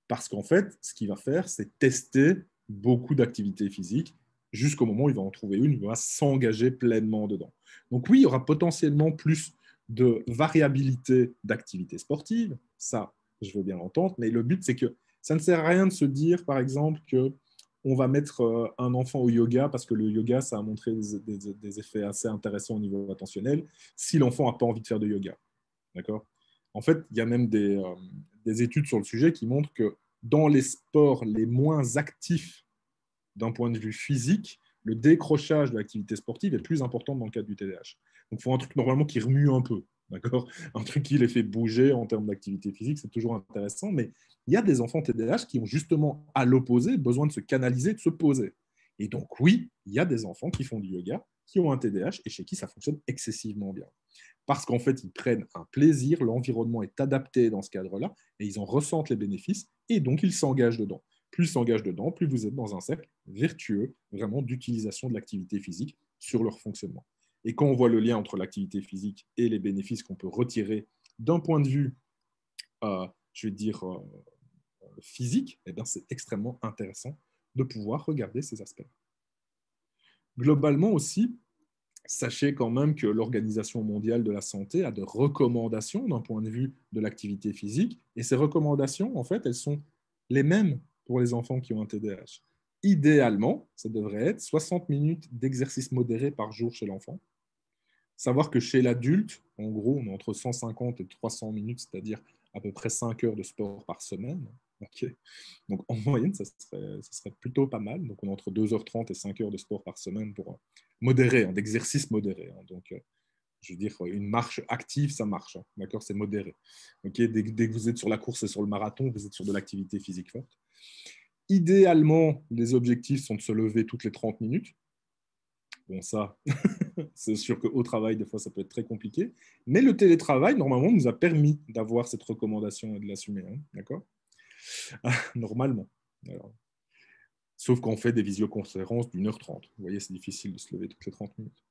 parce qu'en fait, ce qu'il va faire, c'est tester beaucoup d'activités physiques jusqu'au moment où il va en trouver une, il va s'engager pleinement dedans. Donc oui, il y aura potentiellement plus de variabilité d'activités sportives, ça, je veux bien l'entendre, mais le but, c'est que ça ne sert à rien de se dire, par exemple, que on va mettre un enfant au yoga parce que le yoga, ça a montré des effets assez intéressants au niveau attentionnel, si l'enfant n'a pas envie de faire de yoga. D'accord? En fait, il y a même des études sur le sujet qui montrent que dans les sports les moins actifs d'un point de vue physique, le décrochage de l'activité sportive est plus important dans le cadre du TDAH. Donc, il faut un truc normalement qui remue un peu, d'accord? Un truc qui les fait bouger en termes d'activité physique, c'est toujours intéressant, mais il y a des enfants TDAH qui ont justement, à l'opposé, besoin de se canaliser, de se poser. Et donc, oui, il y a des enfants qui font du yoga, qui ont un TDAH et chez qui ça fonctionne excessivement bien. Parce qu'en fait, ils prennent un plaisir, l'environnement est adapté dans ce cadre-là, et ils en ressentent les bénéfices, et donc ils s'engagent dedans. Plus ils s'engagent dedans, plus vous êtes dans un cercle vertueux, vraiment d'utilisation de l'activité physique sur leur fonctionnement. Et quand on voit le lien entre l'activité physique et les bénéfices qu'on peut retirer d'un point de vue, je vais dire, physique, eh bien, c'est extrêmement intéressant de pouvoir regarder ces aspects. Globalement aussi, sachez quand même que l'Organisation mondiale de la santé a des recommandations d'un point de vue de l'activité physique. Et ces recommandations, en fait, elles sont les mêmes pour les enfants qui ont un TDAH. Idéalement, ça devrait être 60 minutes d'exercice modéré par jour chez l'enfant. Savoir que chez l'adulte, en gros, on est entre 150 et 300 minutes, c'est-à-dire à peu près 5 heures de sport par semaine. Okay. Donc en moyenne, ça serait plutôt pas mal. Donc on est entre 2h30 et 5 heures de sport par semaine pour modéré, hein, d'exercice modéré. Hein. Donc je veux dire, une marche active, ça marche. Hein. D'accord, c'est modéré. Okay. Dès que vous êtes sur la course et sur le marathon, vous êtes sur de l'activité physique forte. Idéalement, les objectifs sont de se lever toutes les 30 minutes. Bon, ça, c'est sûr qu'au travail, des fois, ça peut être très compliqué. Mais le télétravail, normalement, nous a permis d'avoir cette recommandation et de l'assumer. Hein, d'accord? Normalement. Alors, sauf qu'on fait des visioconférences d'1h30. Vous voyez, c'est difficile de se lever toutes les 30 minutes.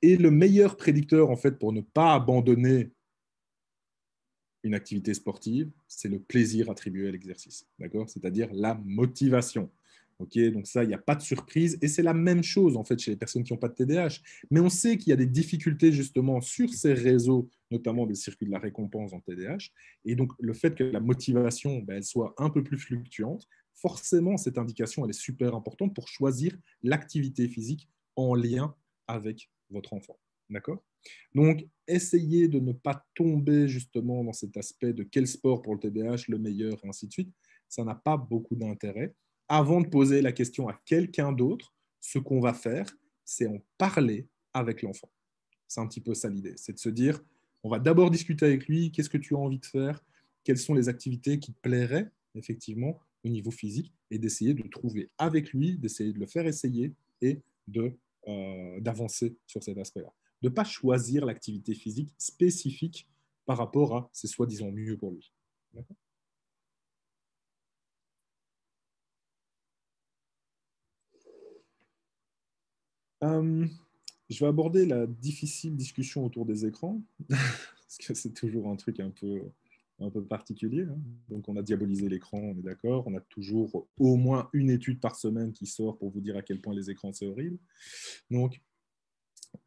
Et le meilleur prédicteur, en fait, pour ne pas abandonner une activité sportive, c'est le plaisir attribué à l'exercice. D'accord? C'est-à-dire la motivation. Okay, donc ça, il n'y a pas de surprise. Et c'est la même chose, en fait, chez les personnes qui n'ont pas de TDAH. Mais on sait qu'il y a des difficultés, justement, sur ces réseaux, notamment des circuits de la récompense en TDAH. Et donc, le fait que la motivation, elle soit un peu plus fluctuante, forcément, cette indication, elle est super importante pour choisir l'activité physique en lien avec votre enfant. D'accord? Donc, essayez de ne pas tomber, justement, dans cet aspect de quel sport pour le TDAH, le meilleur, et ainsi de suite. Ça n'a pas beaucoup d'intérêt. Avant de poser la question à quelqu'un d'autre, ce qu'on va faire, c'est en parler avec l'enfant. C'est un petit peu ça l'idée. C'est de se dire, on va d'abord discuter avec lui, qu'est-ce que tu as envie de faire, quelles sont les activités qui te plairaient, effectivement, au niveau physique, et d'essayer de trouver avec lui, d'essayer de le faire essayer et d'avancer sur cet aspect-là. De ne pas choisir l'activité physique spécifique par rapport à c'est soi-disant mieux pour lui. D'accord ? Euh, je vais aborder la difficile discussion autour des écrans, parce que c'est toujours un truc un peu particulier. Hein. Donc, on a diabolisé l'écran, on est d'accord. On a toujours au moins une étude par semaine qui sort pour vous dire à quel point les écrans, c'est horrible. Donc,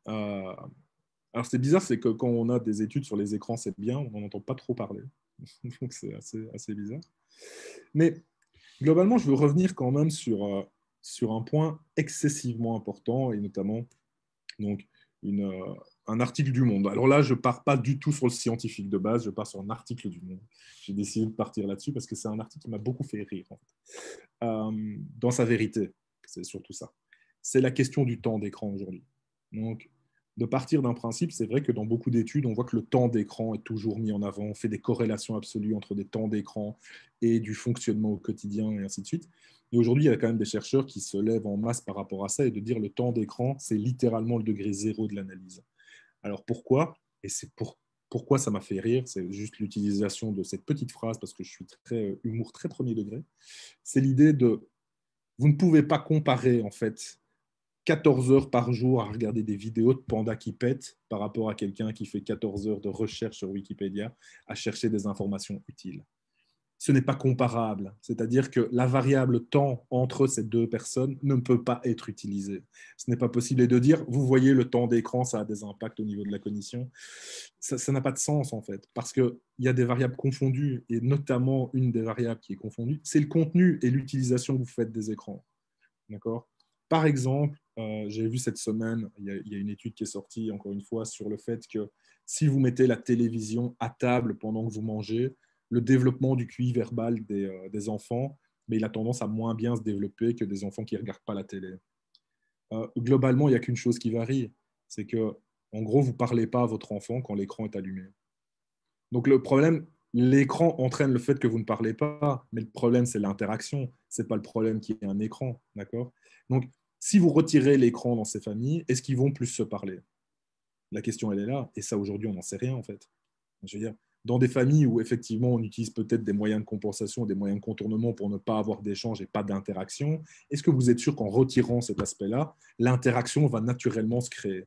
alors c'est bizarre, c'est que quand on a des études sur les écrans, c'est bien, on n'en entend pas trop parler. Donc, c'est assez bizarre. Mais globalement, je veux revenir quand même sur un point excessivement important, et notamment donc, un article du Monde. Alors là, je ne pars pas du tout sur le scientifique de base, je pars sur un article du Monde. J'ai décidé de partir là-dessus parce que c'est un article qui m'a beaucoup fait rire, en fait. Dans sa vérité, c'est surtout ça. C'est la question du temps d'écran aujourd'hui. Donc, de partir d'un principe, c'est vrai que dans beaucoup d'études, on voit que le temps d'écran est toujours mis en avant, on fait des corrélations absolues entre des temps d'écran et du fonctionnement au quotidien, et ainsi de suite. Et aujourd'hui, il y a quand même des chercheurs qui se lèvent en masse par rapport à ça et de dire le temps d'écran, c'est littéralement le degré zéro de l'analyse. Alors pourquoi? Et c'est pourquoi ça m'a fait rire, c'est juste l'utilisation de cette petite phrase, parce que je suis très humour très premier degré, c'est l'idée de, vous ne pouvez pas comparer en fait 14 heures par jour à regarder des vidéos de pandas qui pètent par rapport à quelqu'un qui fait 14 heures de recherche sur Wikipédia à chercher des informations utiles. Ce n'est pas comparable. C'est-à-dire que la variable temps entre ces deux personnes ne peut pas être utilisée. Ce n'est pas possible. Et de dire, vous voyez, le temps d'écran, ça a des impacts au niveau de la cognition, ça n'a pas de sens en fait, parce qu'il y a des variables confondues, et notamment une des variables qui est confondue, c'est le contenu et l'utilisation que vous faites des écrans. D'accord? Par exemple, j'ai vu cette semaine, il y a une étude qui est sortie, encore une fois, sur le fait que si vous mettez la télévision à table pendant que vous mangez, le développement du QI verbal des enfants, mais il a tendance à moins bien se développer que des enfants qui ne regardent pas la télé. Globalement, il n'y a qu'une chose qui varie, c'est que, en gros, vous ne parlez pas à votre enfant quand l'écran est allumé. Donc le problème, l'écran entraîne le fait que vous ne parlez pas, mais le problème, c'est l'interaction. Ce n'est pas le problème qu'il y ait un écran, d'accord? Donc, si vous retirez l'écran dans ces familles, est-ce qu'ils vont plus se parler? La question, elle est là. Et ça, aujourd'hui, on n'en sait rien, en fait. Je veux dire, dans des familles où, effectivement, on utilise peut-être des moyens de compensation, des moyens de contournement pour ne pas avoir d'échange et pas d'interaction, est-ce que vous êtes sûr qu'en retirant cet aspect-là, l'interaction va naturellement se créer?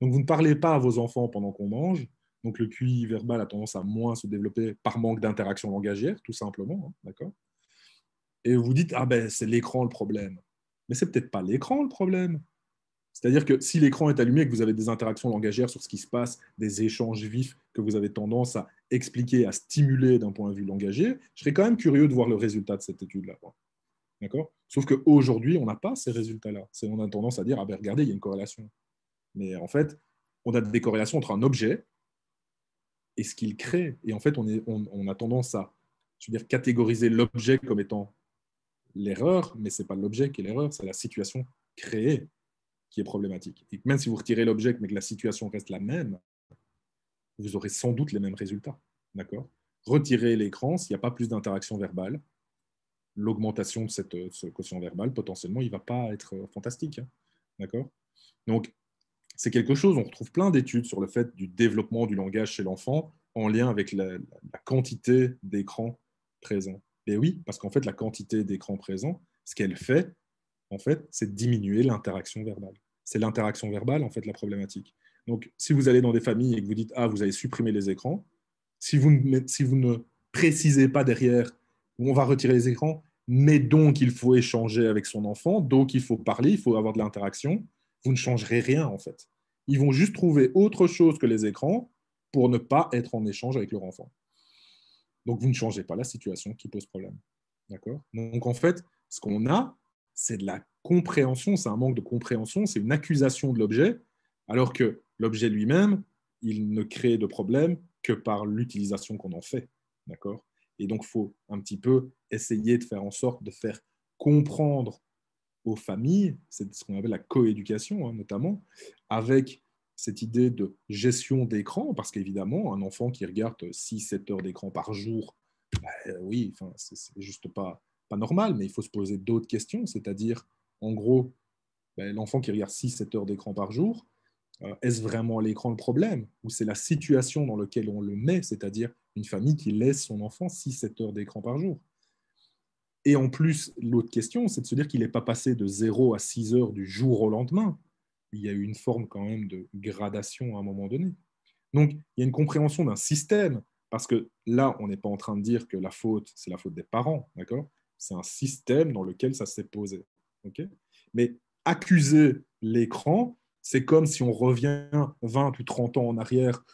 Donc, vous ne parlez pas à vos enfants pendant qu'on mange. Donc, le QI verbal a tendance à moins se développer par manque d'interaction langagière, tout simplement. Hein, d'accord? Et vous dites, ah ben, c'est l'écran le problème. Mais c'est peut-être pas l'écran le problème. C'est-à-dire que si l'écran est allumé et que vous avez des interactions langagières sur ce qui se passe, des échanges vifs que vous avez tendance à expliquer, à stimuler d'un point de vue langagier, je serais quand même curieux de voir le résultat de cette étude-là. D'accord? Sauf qu'aujourd'hui, on n'a pas ces résultats-là. On a tendance à dire, ah ben regardez, il y a une corrélation. Mais en fait, on a des corrélations entre un objet et ce qu'il crée. Et en fait, on a tendance à, je veux dire, catégoriser l'objet comme étant l'erreur, mais ce n'est pas l'objet qui est l'erreur, c'est la situation créée qui est problématique. Et même si vous retirez l'objet, mais que la situation reste la même, vous aurez sans doute les mêmes résultats. D'accord? Retirez l'écran, s'il n'y a pas plus d'interaction verbale, l'augmentation de ce quotient verbal, potentiellement, il ne va pas être fantastique. Hein. D'accord? Donc, c'est quelque chose, on retrouve plein d'études sur le fait du développement du langage chez l'enfant en lien avec la quantité d'écran présent. Et oui, parce qu'en fait, la quantité d'écran présent, ce qu'elle fait, en fait, c'est diminuer l'interaction verbale. C'est l'interaction verbale, en fait, la problématique. Donc, si vous allez dans des familles et que vous dites, ah, vous avez supprimé les écrans, si vous ne précisez pas derrière, on va retirer les écrans, mais donc il faut échanger avec son enfant, donc il faut parler, il faut avoir de l'interaction, vous ne changerez rien, en fait. Ils vont juste trouver autre chose que les écrans pour ne pas être en échange avec leur enfant. Donc, vous ne changez pas la situation qui pose problème. D'accord? Donc, en fait, ce qu'on a, c'est de la compréhension, c'est un manque de compréhension, c'est une accusation de l'objet, alors que l'objet lui-même, il ne crée de problème que par l'utilisation qu'on en fait. D'accord? Et donc, il faut un petit peu essayer de faire en sorte de faire comprendre aux familles, c'est ce qu'on appelle la coéducation, hein, notamment, avec cette idée de gestion d'écran, parce qu'évidemment, un enfant qui regarde 6-7 heures d'écran par jour, oui, c'est juste pas normal, mais il faut se poser d'autres questions, c'est-à-dire, en gros, l'enfant qui regarde 6-7 heures d'écran par jour, est-ce vraiment l'écran le problème? Ou c'est la situation dans laquelle on le met, c'est-à-dire une famille qui laisse son enfant 6-7 heures d'écran par jour? Et en plus, l'autre question, c'est de se dire qu'il n'est pas passé de 0 à 6 heures du jour au lendemain. Il y a eu une forme quand même de gradation à un moment donné. Donc, il y a une compréhension d'un système, parce que là, on n'est pas en train de dire que la faute, c'est la faute des parents, d'accord? C'est un système dans lequel ça s'est posé. Okay, mais accuser l'écran, c'est comme si on revient 20 ou 30 ans en arrière,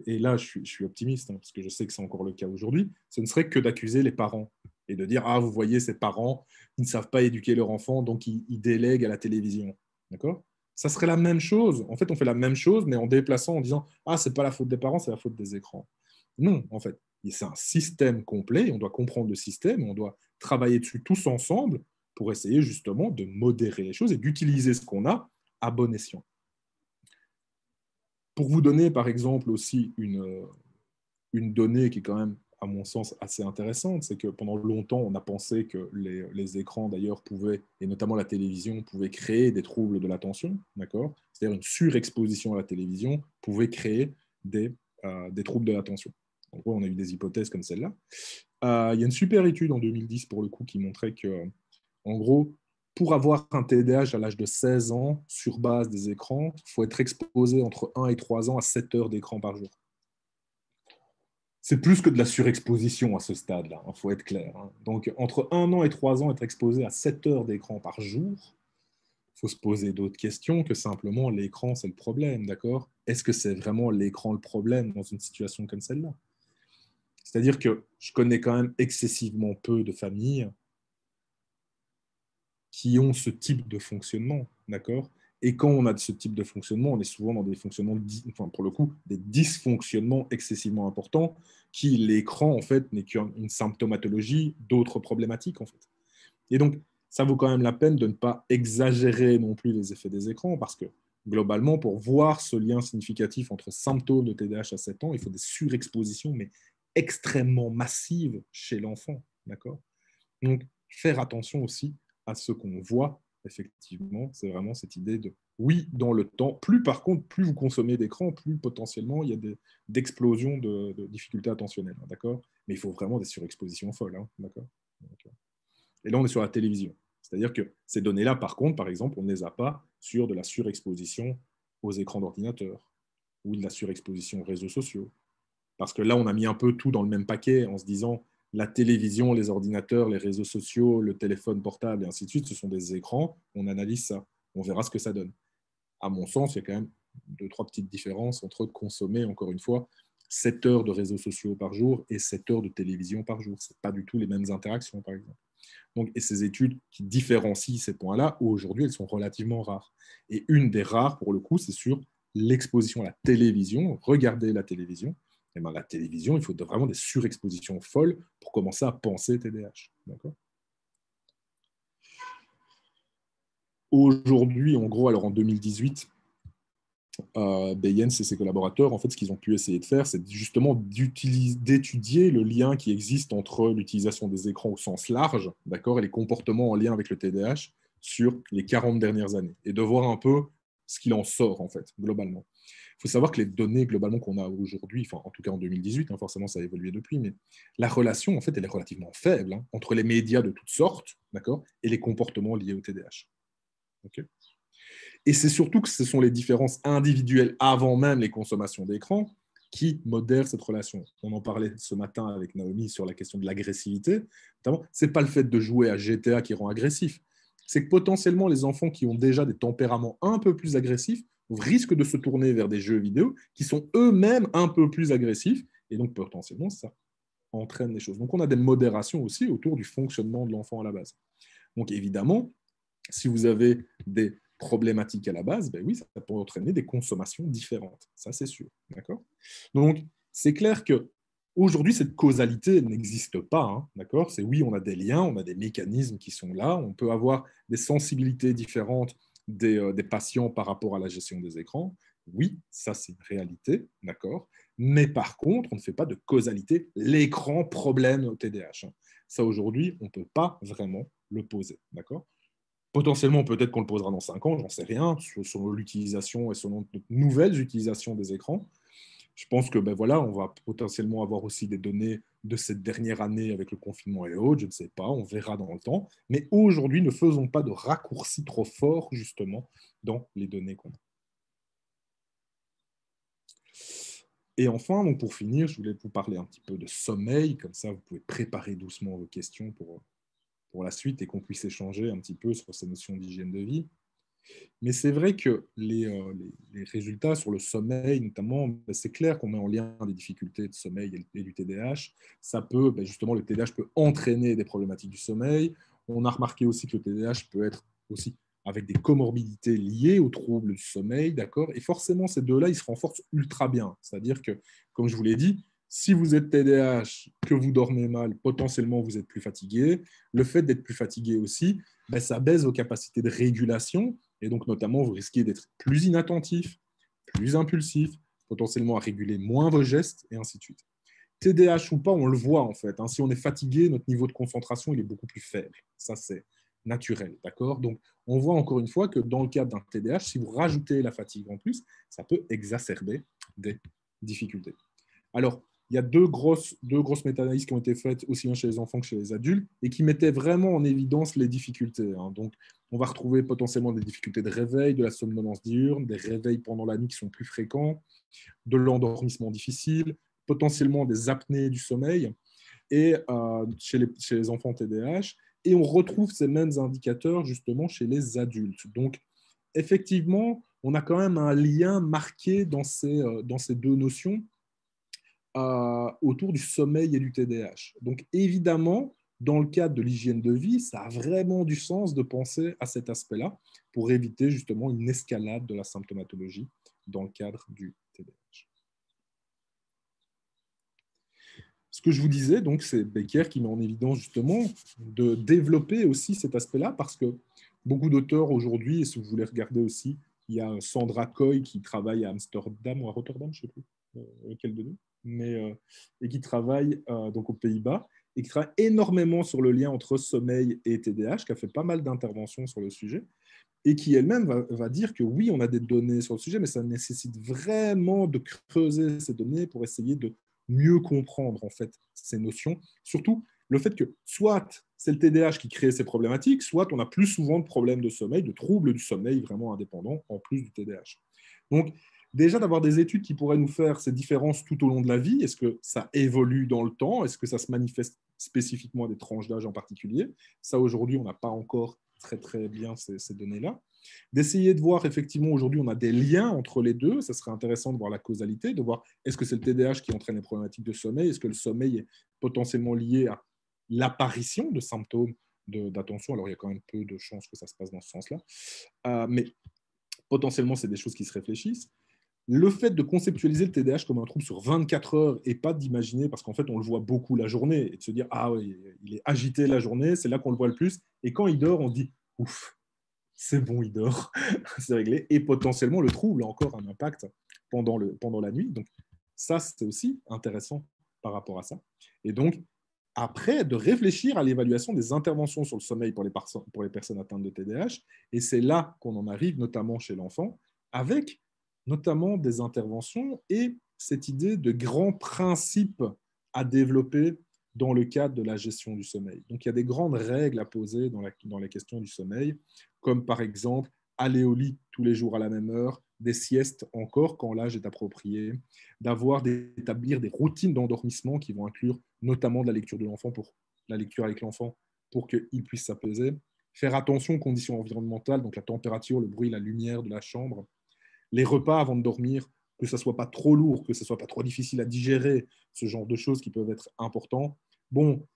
et là je suis optimiste, hein, parce que je sais que c'est encore le cas aujourd'hui, ce ne serait que d'accuser les parents et de dire, ah, vous voyez, ces parents, ils ne savent pas éduquer leur enfant, donc ils délèguent à la télévision. D'accord? Ça serait la même chose. En fait, on fait la même chose, mais en déplaçant, en disant, ah, c'est pas la faute des parents, c'est la faute des écrans. Non, en fait, c'est un système complet, on doit comprendre le système, on doit travailler dessus tous ensemble pour essayer justement de modérer les choses et d'utiliser ce qu'on a à bon escient. Pour vous donner, par exemple, aussi une donnée qui est quand même, à mon sens, assez intéressante, c'est que pendant longtemps, on a pensé que les écrans, d'ailleurs, pouvaient, et notamment la télévision, pouvaient créer des troubles de l'attention, d'accord? C'est-à-dire une surexposition à la télévision pouvait créer des troubles de l'attention. En gros, on a eu des hypothèses comme celle-là. Il y a une super étude en 2010, pour le coup, qui montrait que, en gros, pour avoir un TDAH à l'âge de 16 ans, sur base des écrans, il faut être exposé entre 1 et 3 ans à 7 heures d'écran par jour. C'est plus que de la surexposition à ce stade-là, il faut être clair. Hein. Donc, entre 1 an et 3 ans, être exposé à 7 heures d'écran par jour, il faut se poser d'autres questions que simplement l'écran, c'est le problème, d'accord? Est-ce que c'est vraiment l'écran le problème dans une situation comme celle-là? C'est-à-dire que je connais quand même excessivement peu de familles qui ont ce type de fonctionnement, d'accord? Et quand on a ce type de fonctionnement, on est souvent dans des fonctionnements, enfin, pour le coup, des dysfonctionnements excessivement importants, qui l'écran, en fait, n'est qu'une symptomatologie d'autres problématiques, en fait. Et donc, ça vaut quand même la peine de ne pas exagérer non plus les effets des écrans, parce que globalement, pour voir ce lien significatif entre symptômes de TDAH à 7 ans, il faut des surexpositions, mais extrêmement massives chez l'enfant, d'accord? Donc, faire attention aussi à ce qu'on voit, effectivement, c'est vraiment cette idée de, oui, dans le temps, plus par contre, plus vous consommez d'écran, plus potentiellement il y a d'explosions de difficultés attentionnelles, hein, d'accord? Mais il faut vraiment des surexpositions folles, hein, d'accord? Et là, on est sur la télévision. C'est-à-dire que ces données-là, par contre, par exemple, on ne les a pas sur de la surexposition aux écrans d'ordinateur ou de la surexposition aux réseaux sociaux. Parce que là, on a mis un peu tout dans le même paquet en se disant la télévision, les ordinateurs, les réseaux sociaux, le téléphone portable et ainsi de suite, ce sont des écrans. On analyse ça. On verra ce que ça donne. À mon sens, il y a quand même 2, 3 petites différences entre consommer, encore une fois, 7 heures de réseaux sociaux par jour et 7 heures de télévision par jour. Ce n'est pas du tout les mêmes interactions, par exemple. Donc, et ces études qui différencient ces points-là, aujourd'hui, elles sont relativement rares. Et une des rares, pour le coup, c'est sur l'exposition à la télévision. Regarder la télévision. Et ben, la télévision, il faut vraiment des surexpositions folles pour commencer à penser TDAH. D'accord? Aujourd'hui, en gros, alors en 2018, Bayens et ses collaborateurs, en fait, ce qu'ils ont pu essayer de faire, c'est justement d'étudier le lien qui existe entre l'utilisation des écrans au sens large, d'accord, et les comportements en lien avec le TDAH sur les 40 dernières années, et de voir un peu ce qu'il en sort, en fait, globalement. Il faut savoir que les données, globalement, qu'on a aujourd'hui, enfin, en tout cas en 2018, hein, forcément, ça a évolué depuis, mais la relation, en fait, elle est relativement faible hein, entre les médias de toutes sortes, d'accord, et les comportements liés au TDAH. Okay. Et c'est surtout que ce sont les différences individuelles avant même les consommations d'écran qui modèrent cette relation. On en parlait ce matin avec Naomi sur la question de l'agressivité. Notamment, ce n'est pas le fait de jouer à GTA qui rend agressif. C'est que potentiellement, les enfants qui ont déjà des tempéraments un peu plus agressifs risquent de se tourner vers des jeux vidéo qui sont eux-mêmes un peu plus agressifs. Et donc, potentiellement, ça entraîne les choses. Donc, on a des modérations aussi autour du fonctionnement de l'enfant à la base. Donc, évidemment, si vous avez des problématiques à la base, ben oui, ça peut entraîner des consommations différentes. Ça, c'est sûr. D'accord? Donc, c'est clair que aujourd'hui, cette causalité n'existe pas. Hein, d'accord? C'est oui, on a des liens, on a des mécanismes qui sont là. On peut avoir des sensibilités différentes des patients par rapport à la gestion des écrans. Oui, ça, c'est une réalité. D'accord? Mais par contre, on ne fait pas de causalité l'écran problème au TDAH. Hein. Ça, aujourd'hui, on ne peut pas vraiment le poser. D'accord? Potentiellement, peut-être qu'on le posera dans 5 ans, j'en sais rien, sur l'utilisation et selon de nouvelles utilisations des écrans. Je pense que ben voilà, on va potentiellement avoir aussi des données de cette dernière année avec le confinement et autres, je ne sais pas, on verra dans le temps. Mais aujourd'hui, ne faisons pas de raccourcis trop forts, justement, dans les données qu'on a. Et enfin, donc pour finir, je voulais vous parler un petit peu de sommeil, comme ça vous pouvez préparer doucement vos questions pour la suite et qu'on puisse échanger un petit peu sur ces notions d'hygiène de vie. Mais c'est vrai que les résultats sur le sommeil, notamment, ben, c'est clair qu'on met en lien des difficultés de sommeil et du TDAH. Ça peut, ben, justement, le TDAH peut entraîner des problématiques du sommeil. On a remarqué aussi que le TDAH peut être aussi avec des comorbidités liées aux troubles du sommeil, d'accord? Et forcément, ces deux-là, ils se renforcent ultra bien. C'est-à-dire que, comme je vous l'ai dit, si vous êtes TDAH, que vous dormez mal, potentiellement, vous êtes plus fatigué. Le fait d'être plus fatigué aussi, ben, ça baisse vos capacités de régulation. Et donc, notamment, vous risquez d'être plus inattentif, plus impulsif, potentiellement à réguler moins vos gestes, et ainsi de suite. TDAH ou pas, on le voit en fait. Hein. Si on est fatigué, notre niveau de concentration il est beaucoup plus faible. Ça, c'est naturel. D'accord. Donc, on voit encore une fois que dans le cadre d'un TDAH, si vous rajoutez la fatigue en plus, ça peut exacerber des difficultés. Alors, il y a deux grosses méta-analyses qui ont été faites aussi bien chez les enfants que chez les adultes et qui mettaient vraiment en évidence les difficultés. Hein. Donc, on va retrouver potentiellement des difficultés de réveil, de la somnolence diurne, des réveils pendant la nuit qui sont plus fréquents, de l'endormissement difficile, potentiellement des apnées du sommeil et chez les enfants TDAH. Et on retrouve ces mêmes indicateurs justement chez les adultes. Donc, effectivement, on a quand même un lien marqué dans ces deux notions autour du sommeil et du TDAH. Donc évidemment, dans le cadre de l'hygiène de vie, ça a vraiment du sens de penser à cet aspect-là pour éviter justement une escalade de la symptomatologie dans le cadre du TDAH. Ce que je vous disais, donc, c'est Becker qui met en évidence justement de développer aussi cet aspect-là parce que beaucoup d'auteurs aujourd'hui, et si vous voulez regarder aussi, il y a Sandra Coy qui travaille à Amsterdam ou à Rotterdam, je ne sais plus lequel de deux, et qui travaille donc aux Pays-Bas et qui travaille énormément sur le lien entre sommeil et TDAH, qui a fait pas mal d'interventions sur le sujet et qui elle-même va dire que oui, on a des données sur le sujet, mais ça nécessite vraiment de creuser ces données pour essayer de mieux comprendre en fait ces notions. Surtout le fait que soit c'est le TDAH qui crée ces problématiques, soit on a plus souvent de problèmes de sommeil, de troubles du sommeil vraiment indépendants en plus du TDAH. Donc déjà d'avoir des études qui pourraient nous faire ces différences tout au long de la vie, est-ce que ça évolue dans le temps, est-ce que ça se manifeste spécifiquement à des tranches d'âge en particulier? Ça aujourd'hui on n'a pas encore très très bien ces données-là. D'essayer de voir effectivement aujourd'hui on a des liens entre les deux, ça serait intéressant de voir la causalité, de voir est-ce que c'est le TDAH qui entraîne les problématiques de sommeil, est-ce que le sommeil est potentiellement lié à l'apparition de symptômes d'attention, alors il y a quand même peu de chances que ça se passe dans ce sens-là, mais potentiellement c'est des choses qui se réfléchissent. Le fait de conceptualiser le TDAH comme un trouble sur 24 heures et pas d'imaginer, parce qu'en fait, on le voit beaucoup la journée, et de se dire, ah oui, il est agité la journée, c'est là qu'on le voit le plus. Et quand il dort, on se dit, ouf, c'est bon, il dort, c'est réglé. Et potentiellement, le trouble a encore un impact pendant la nuit. Donc, ça, c'est aussi intéressant par rapport à ça. Et donc, après, de réfléchir à l'évaluation des interventions sur le sommeil pour les personnes atteintes de TDAH. Et c'est là qu'on en arrive, notamment chez l'enfant, avec notamment des interventions et cette idée de grands principes à développer dans le cadre de la gestion du sommeil. Donc, il y a des grandes règles à poser dans la question du sommeil, comme par exemple aller au lit tous les jours à la même heure, des siestes encore quand l'âge est approprié, d'établir des routines d'endormissement qui vont inclure notamment de la lecture de l'enfant pour la lecture avec l'enfant pour qu'il puisse s'apaiser, faire attention aux conditions environnementales, donc la température, le bruit, la lumière de la chambre, les repas avant de dormir, que ça soit pas trop lourd, que ça soit pas trop difficile à digérer, ce genre de choses qui peuvent être importantes. Bon,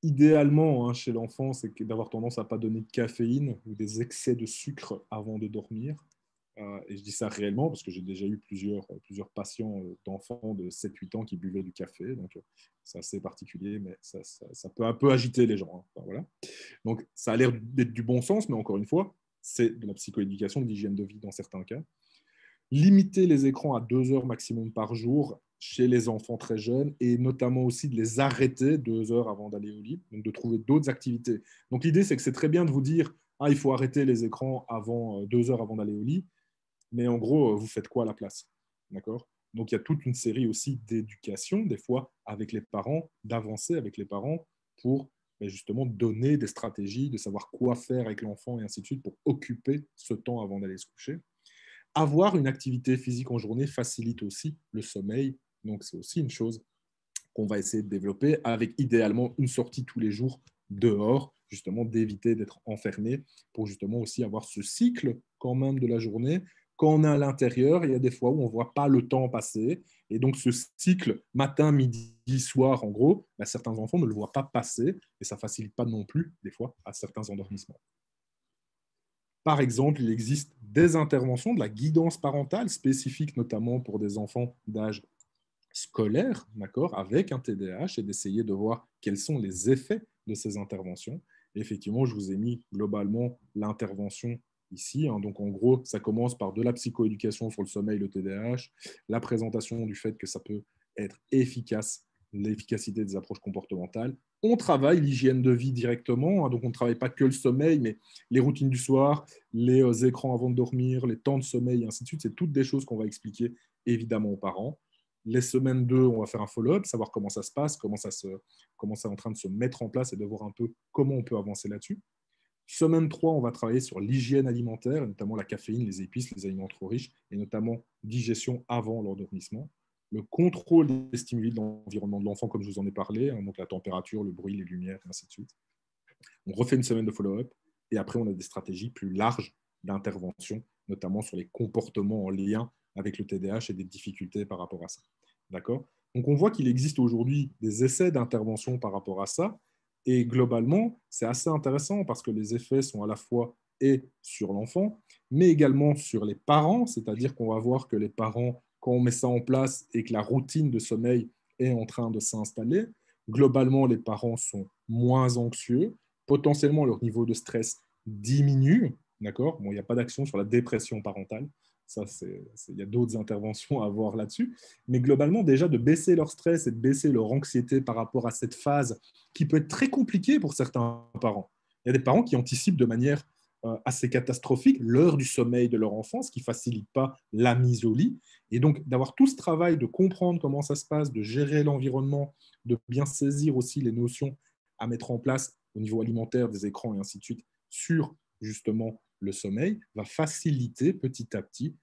idéalement, hein, chez l'enfant, c'est d'avoir tendance à ne pas donner de caféine ou des excès de sucre avant de dormir. Et je dis ça réellement parce que j'ai déjà eu plusieurs patients d'enfants de 7-8 ans qui buvaient du café. Donc, c'est assez particulier, mais ça peut un peu agiter les gens. Hein. Enfin, voilà. Donc, ça a l'air d'être du bon sens, mais encore une fois, c'est de la psychoéducation, de l'hygiène de vie dans certains cas. Limiter les écrans à 2 heures maximum par jour chez les enfants très jeunes et notamment aussi de les arrêter 2 heures avant d'aller au lit, donc de trouver d'autres activités. Donc l'idée, c'est que c'est très bien de vous dire ah, il faut arrêter les écrans 2 heures avant d'aller au lit, mais en gros, vous faites quoi à la place? D'accord? Donc il y a toute une série aussi d'éducation, des fois avec les parents, d'avancer avec les parents pour justement donner des stratégies, de savoir quoi faire avec l'enfant et ainsi de suite pour occuper ce temps avant d'aller se coucher. Avoir une activité physique en journée facilite aussi le sommeil. Donc, c'est aussi une chose qu'on va essayer de développer avec idéalement une sortie tous les jours dehors, justement d'éviter d'être enfermé, pour justement aussi avoir ce cycle quand même de la journée. Quand on est à l'intérieur, il y a des fois où on ne voit pas le temps passer. Et donc, ce cycle matin, midi, soir, en gros, bah, certains enfants ne le voient pas passer et ça ne facilite pas non plus, des fois, à certains endormissements. Par exemple, il existe des interventions de la guidance parentale spécifiques notamment pour des enfants d'âge scolaire, d'accord, avec un TDAH et d'essayer de voir quels sont les effets de ces interventions. Et effectivement, je vous ai mis globalement l'intervention ici. Hein. Donc, en gros, ça commence par de la psychoéducation sur le sommeil, le TDAH, la présentation du fait que ça peut être efficace, l'efficacité des approches comportementales. On travaille l'hygiène de vie directement, hein, donc on ne travaille pas que le sommeil, mais les routines du soir, les écrans avant de dormir, les temps de sommeil, et ainsi de suite. C'est toutes des choses qu'on va expliquer évidemment aux parents. Les semaines 2, on va faire un follow-up, savoir comment ça se passe, comment c'est en train de se mettre en place et de voir un peu comment on peut avancer là-dessus. Semaine 3, on va travailler sur l'hygiène alimentaire, notamment la caféine, les épices, les aliments trop riches, et notamment digestion avant l'endormissement. Le contrôle des stimuli de l'environnement de l'enfant, comme je vous en ai parlé, hein, donc la température, le bruit, les lumières, et ainsi de suite. On refait une semaine de follow-up, et après, on a des stratégies plus larges d'intervention, notamment sur les comportements en lien avec le TDAH et des difficultés par rapport à ça. D'accord ? Donc, on voit qu'il existe aujourd'hui des essais d'intervention par rapport à ça, et globalement, c'est assez intéressant parce que les effets sont à la fois et sur l'enfant, mais également sur les parents, c'est-à-dire qu'on va voir que les parents, quand on met ça en place et que la routine de sommeil est en train de s'installer, globalement, les parents sont moins anxieux, potentiellement leur niveau de stress diminue, d'accord ? Bon, il n'y a pas d'action sur la dépression parentale, ça, il y a d'autres interventions à voir là-dessus, mais globalement, déjà, de baisser leur stress et de baisser leur anxiété par rapport à cette phase qui peut être très compliquée pour certains parents. Il y a des parents qui anticipent de manière assez catastrophique l'heure du sommeil de leur enfant, ce qui ne facilite pas la mise au lit. Et donc, d'avoir tout ce travail de comprendre comment ça se passe, de gérer l'environnement, de bien saisir aussi les notions à mettre en place au niveau alimentaire, des écrans et ainsi de suite, sur justement le sommeil, va faciliter petit à petit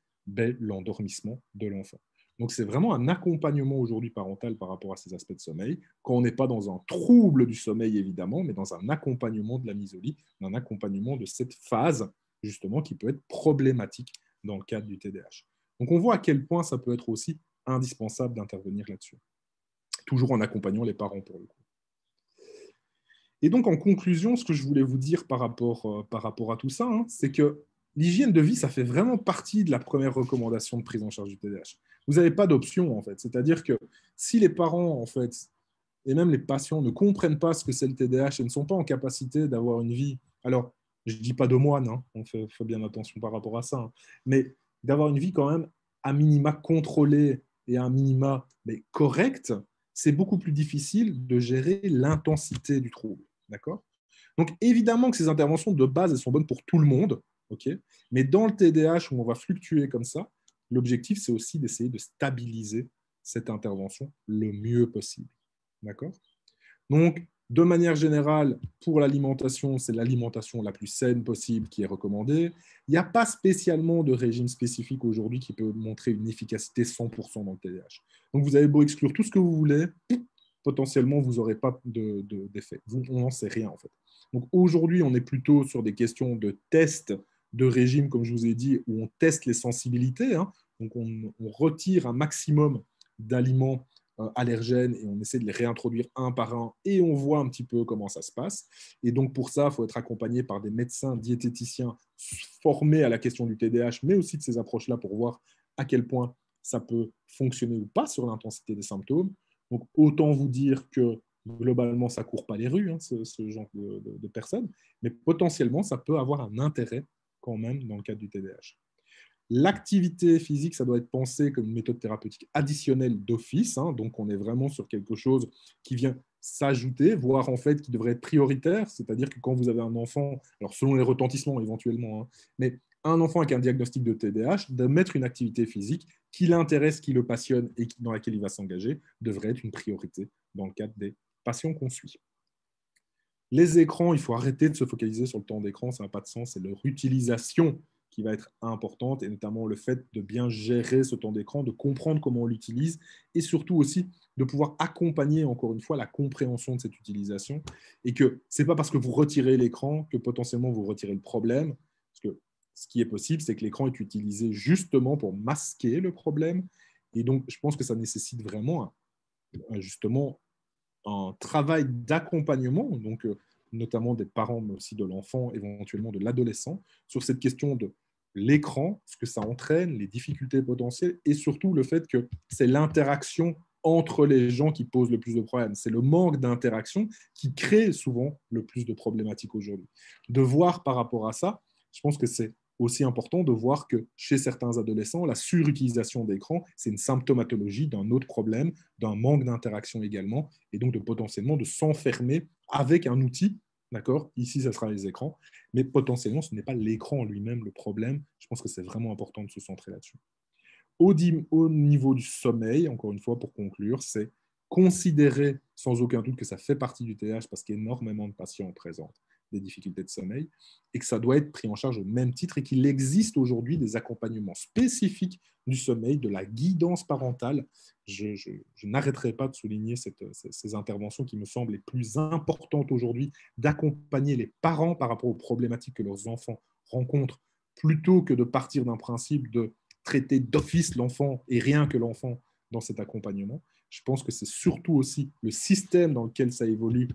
l'endormissement de l'enfant. Donc, c'est vraiment un accompagnement aujourd'hui parental par rapport à ces aspects de sommeil, quand on n'est pas dans un trouble du sommeil, évidemment, mais dans un accompagnement de la mise au lit, un accompagnement de cette phase, justement, qui peut être problématique dans le cadre du TDAH. Donc, on voit à quel point ça peut être aussi indispensable d'intervenir là-dessus, toujours en accompagnant les parents pour le coup. Et donc, en conclusion, ce que je voulais vous dire par rapport à tout ça, hein, c'est que l'hygiène de vie, ça fait vraiment partie de la première recommandation de prise en charge du TDAH. Vous n'avez pas d'option, en fait. C'est-à-dire que si les parents, en fait, et même les patients ne comprennent pas ce que c'est le TDAH et ne sont pas en capacité d'avoir une vie, alors, je ne dis pas de moine, hein, on fait bien attention par rapport à ça, hein, mais d'avoir une vie quand même à minima contrôlée et à un minima correcte, c'est beaucoup plus difficile de gérer l'intensité du trouble. D'accord ? Donc, évidemment que ces interventions de base, elles sont bonnes pour tout le monde, okay, mais dans le TDAH, où on va fluctuer comme ça, l'objectif, c'est aussi d'essayer de stabiliser cette intervention le mieux possible. D'accord ? Donc, de manière générale, pour l'alimentation, c'est l'alimentation la plus saine possible qui est recommandée. Il n'y a pas spécialement de régime spécifique aujourd'hui qui peut montrer une efficacité 100% dans le TDAH. Donc, vous avez beau exclure tout ce que vous voulez, potentiellement, vous n'aurez pas d'effet. On n'en sait rien, en fait. Donc, aujourd'hui, on est plutôt sur des questions de tests de régime, comme je vous ai dit, où on teste les sensibilités. Hein. Donc, on retire un maximum d'aliments allergènes et on essaie de les réintroduire un par un et on voit un petit peu comment ça se passe. Et donc, pour ça, il faut être accompagné par des médecins diététiciens formés à la question du TDAH, mais aussi de ces approches-là pour voir à quel point ça peut fonctionner ou pas sur l'intensité des symptômes. Donc, autant vous dire que globalement, ça ne court pas les rues, hein, ce genre de personnes, mais potentiellement, ça peut avoir un intérêt quand même dans le cadre du TDAH. L'activité physique, ça doit être pensé comme une méthode thérapeutique additionnelle d'office, hein, donc on est vraiment sur quelque chose qui vient s'ajouter, voire en fait qui devrait être prioritaire, c'est-à-dire que quand vous avez un enfant, alors selon les retentissements éventuellement, hein, mais un enfant avec un diagnostic de TDAH, de mettre une activité physique qui l'intéresse, qui le passionne et dans laquelle il va s'engager, devrait être une priorité dans le cadre des patients qu'on suit. Les écrans, il faut arrêter de se focaliser sur le temps d'écran, ça n'a pas de sens, c'est leur utilisation qui va être importante, et notamment le fait de bien gérer ce temps d'écran, de comprendre comment on l'utilise, et surtout aussi de pouvoir accompagner, encore une fois, la compréhension de cette utilisation, et que ce n'est pas parce que vous retirez l'écran que potentiellement vous retirez le problème, parce que ce qui est possible, c'est que l'écran est utilisé justement pour masquer le problème, et donc je pense que ça nécessite vraiment justement un travail d'accompagnement, donc notamment des parents, mais aussi de l'enfant, éventuellement de l'adolescent, sur cette question de l'écran, ce que ça entraîne, les difficultés potentielles, et surtout le fait que c'est l'interaction entre les gens qui pose le plus de problèmes. C'est le manque d'interaction qui crée souvent le plus de problématiques aujourd'hui. De voir par rapport à ça, je pense que c'est aussi important de voir que chez certains adolescents, la surutilisation d'écran, c'est une symptomatologie d'un autre problème, d'un manque d'interaction également, et donc de potentiellement de s'enfermer avec un outil, d'accord? Ici, ça sera les écrans, mais potentiellement, ce n'est pas l'écran en lui-même le problème. Je pense que c'est vraiment important de se centrer là-dessus. Au niveau du sommeil, encore une fois, pour conclure, c'est considérer sans aucun doute que ça fait partie du TDAH parce qu'énormément de patients présentent des difficultés de sommeil et que ça doit être pris en charge au même titre et qu'il existe aujourd'hui des accompagnements spécifiques du sommeil, de la guidance parentale. Je n'arrêterai pas de souligner ces interventions qui me semblent les plus importantes aujourd'hui, d'accompagner les parents par rapport aux problématiques que leurs enfants rencontrent, plutôt que de partir d'un principe de traiter d'office l'enfant et rien que l'enfant dans cet accompagnement. Je pense que c'est surtout aussi le système dans lequel ça évolue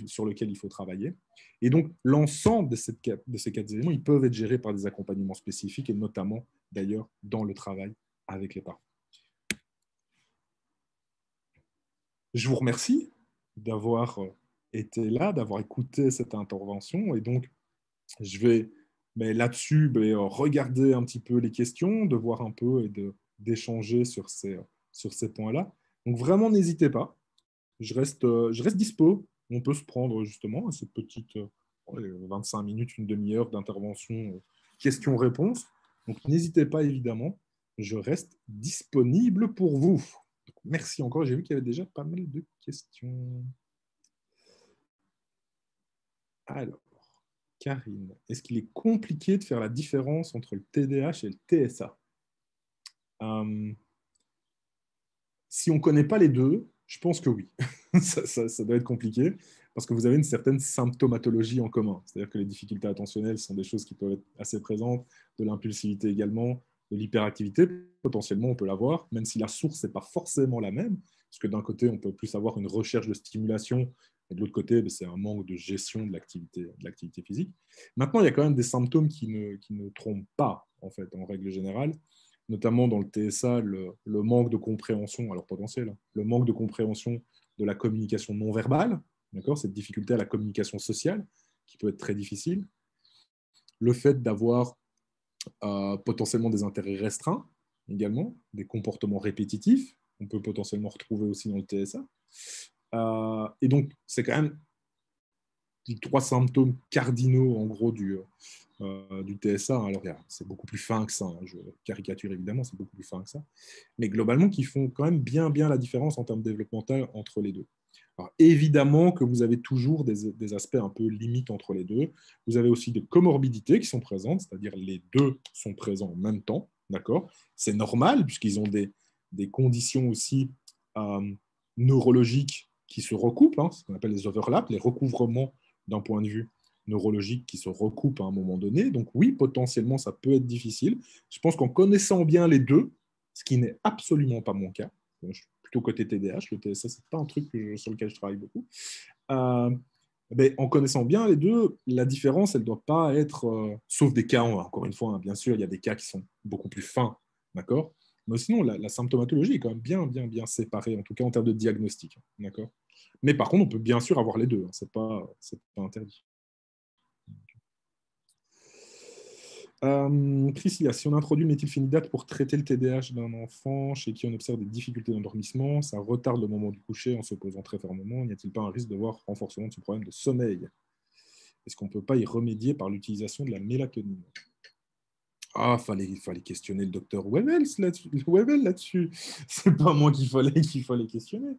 sur lequel il faut travailler. Et donc, l'ensemble de ces quatre éléments, ils peuvent être gérés par des accompagnements spécifiques et notamment, d'ailleurs, dans le travail avec les parents. Je vous remercie d'avoir été là, d'avoir écouté cette intervention. Et donc, je vais là-dessus regarder un petit peu les questions, de voir un peu et d'échanger sur ces points-là. Donc, vraiment, n'hésitez pas. Je reste dispo. On peut se prendre justement cette petite 25 minutes, une demi-heure d'intervention, questions-réponses. Donc, n'hésitez pas, évidemment. Je reste disponible pour vous. Donc, merci encore. J'ai vu qu'il y avait déjà pas mal de questions. Alors, Karine, est-ce qu'il est compliqué de faire la différence entre le TDAH et le TSA? Si on ne connaît pas les deux, je pense que oui. ça doit être compliqué parce que vous avez une certaine symptomatologie en commun. C'est-à-dire que les difficultés attentionnelles sont des choses qui peuvent être assez présentes, de l'impulsivité également, de l'hyperactivité, potentiellement on peut l'avoir, même si la source n'est pas forcément la même, parce que d'un côté, on peut plus avoir une recherche de stimulation, et de l'autre côté, c'est un manque de gestion de l'activité physique. Maintenant, il y a quand même des symptômes qui ne trompent pas, en fait, en règle générale, notamment dans le TSA, le manque de compréhension, alors potentiel, le manque de compréhension de la communication non verbale, cette difficulté à la communication sociale, qui peut être très difficile, le fait d'avoir potentiellement des intérêts restreints, également, des comportements répétitifs, on peut potentiellement retrouver aussi dans le TSA. Et donc, c'est quand même les 3 symptômes cardinaux, en gros, du TSA. Alors, c'est beaucoup plus fin que ça. Hein. Je caricature évidemment, c'est beaucoup plus fin que ça. Mais globalement, qui font quand même bien la différence en termes développementaux entre les deux. Alors, évidemment que vous avez toujours des aspects un peu limites entre les deux. Vous avez aussi des comorbidités qui sont présentes, c'est-à-dire les deux sont présents en même temps. D'accord ? C'est normal, puisqu'ils ont des conditions aussi neurologiques qui se recoupent, hein, ce qu'on appelle les overlaps, les recouvrements d'un point de vue neurologique qui se recoupent à un moment donné. Donc oui, potentiellement, ça peut être difficile. Je pense qu'en connaissant bien les deux, ce qui n'est absolument pas mon cas, je suis plutôt côté TDAH, le TSA, ce n'est pas un truc sur lequel je travaille beaucoup, en connaissant bien les deux, la différence, elle ne doit pas être, sauf des cas, encore une fois, hein, bien sûr, il y a des cas qui sont beaucoup plus fins, d'accord ? Mais sinon, la symptomatologie est quand même bien séparée, en tout cas en termes de diagnostic, d'accord ? Mais par contre, on peut bien sûr avoir les deux, hein, c'est pas interdit. Priscilla, si on introduit le méthylphénidate pour traiter le TDAH d'un enfant chez qui on observe des difficultés d'endormissement, ça retarde le moment du coucher en se posant très fermement. N'y a-t-il pas un risque de voir renforcement de ce problème de sommeil? Est-ce qu'on ne peut pas y remédier par l'utilisation de la mélatonine? Ah, fallait questionner le docteur Wevell là-dessus. C'est pas moi qu'il fallait questionner.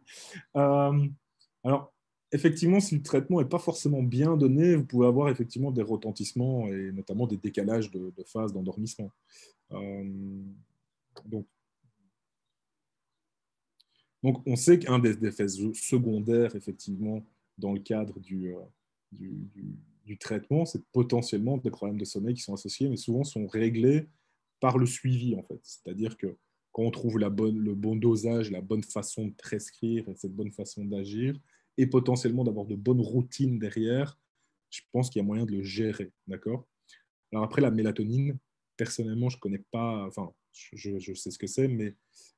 Alors, effectivement, si le traitement n'est pas forcément bien donné, vous pouvez avoir effectivement des retentissements et notamment des décalages de phase d'endormissement. Euh, donc, donc, on sait qu'un des effets secondaires, effectivement, dans le cadre du, du- du traitement, c'est potentiellement des problèmes de sommeil qui sont associés, mais souvent sont réglés par le suivi, en fait. C'est-à-dire que quand on trouve le bon dosage, la bonne façon de prescrire et cette bonne façon d'agir, et potentiellement d'avoir de bonnes routines derrière, je pense qu'il y a moyen de le gérer, d'accord? Alors après, la mélatonine, personnellement, je ne connais pas, enfin, je sais ce que c'est, mais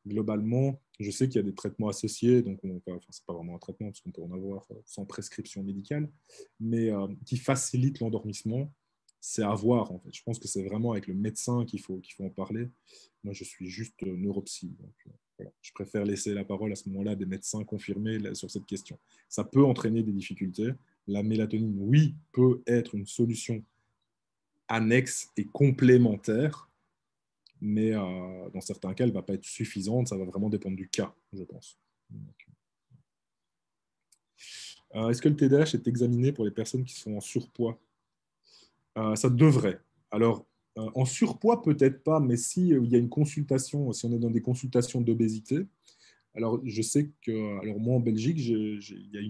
globalement, je sais qu'il y a des traitements associés, donc enfin, ce n'est pas vraiment un traitement, parce qu'on peut en avoir sans prescription médicale, mais qui facilitent l'endormissement. C'est à voir, en fait. Je pense que c'est vraiment avec le médecin qu'il faut en parler. Moi, je suis juste neuropsy, donc voilà. Je préfère laisser la parole à ce moment-là à des médecins confirmés sur cette question. Ça peut entraîner des difficultés. La mélatonine, oui, peut être une solution annexe et complémentaire, mais dans certains cas, elle ne va pas être suffisante. Ça va vraiment dépendre du cas, je pense. Est-ce que le TDAH est examiné pour les personnes qui sont en surpoids? Ça devrait. Alors, en surpoids, peut-être pas, mais si il y a une consultation, si on est dans des consultations d'obésité, alors je sais que, alors moi en Belgique, il y a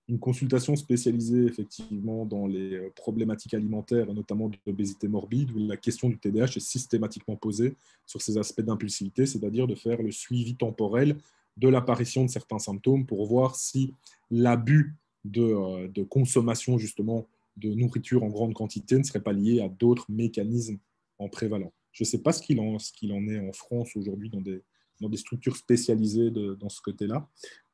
une consultation spécialisée effectivement dans les problématiques alimentaires, et notamment de l'obésité morbide, où la question du TDAH est systématiquement posée sur ces aspects d'impulsivité, c'est-à-dire de faire le suivi temporel de l'apparition de certains symptômes pour voir si l'abus de consommation justement de nourriture en grande quantité ne serait pas lié à d'autres mécanismes en prévalant. Je ne sais pas ce qu'il en est en France aujourd'hui dans des structures spécialisées dans ce côté-là.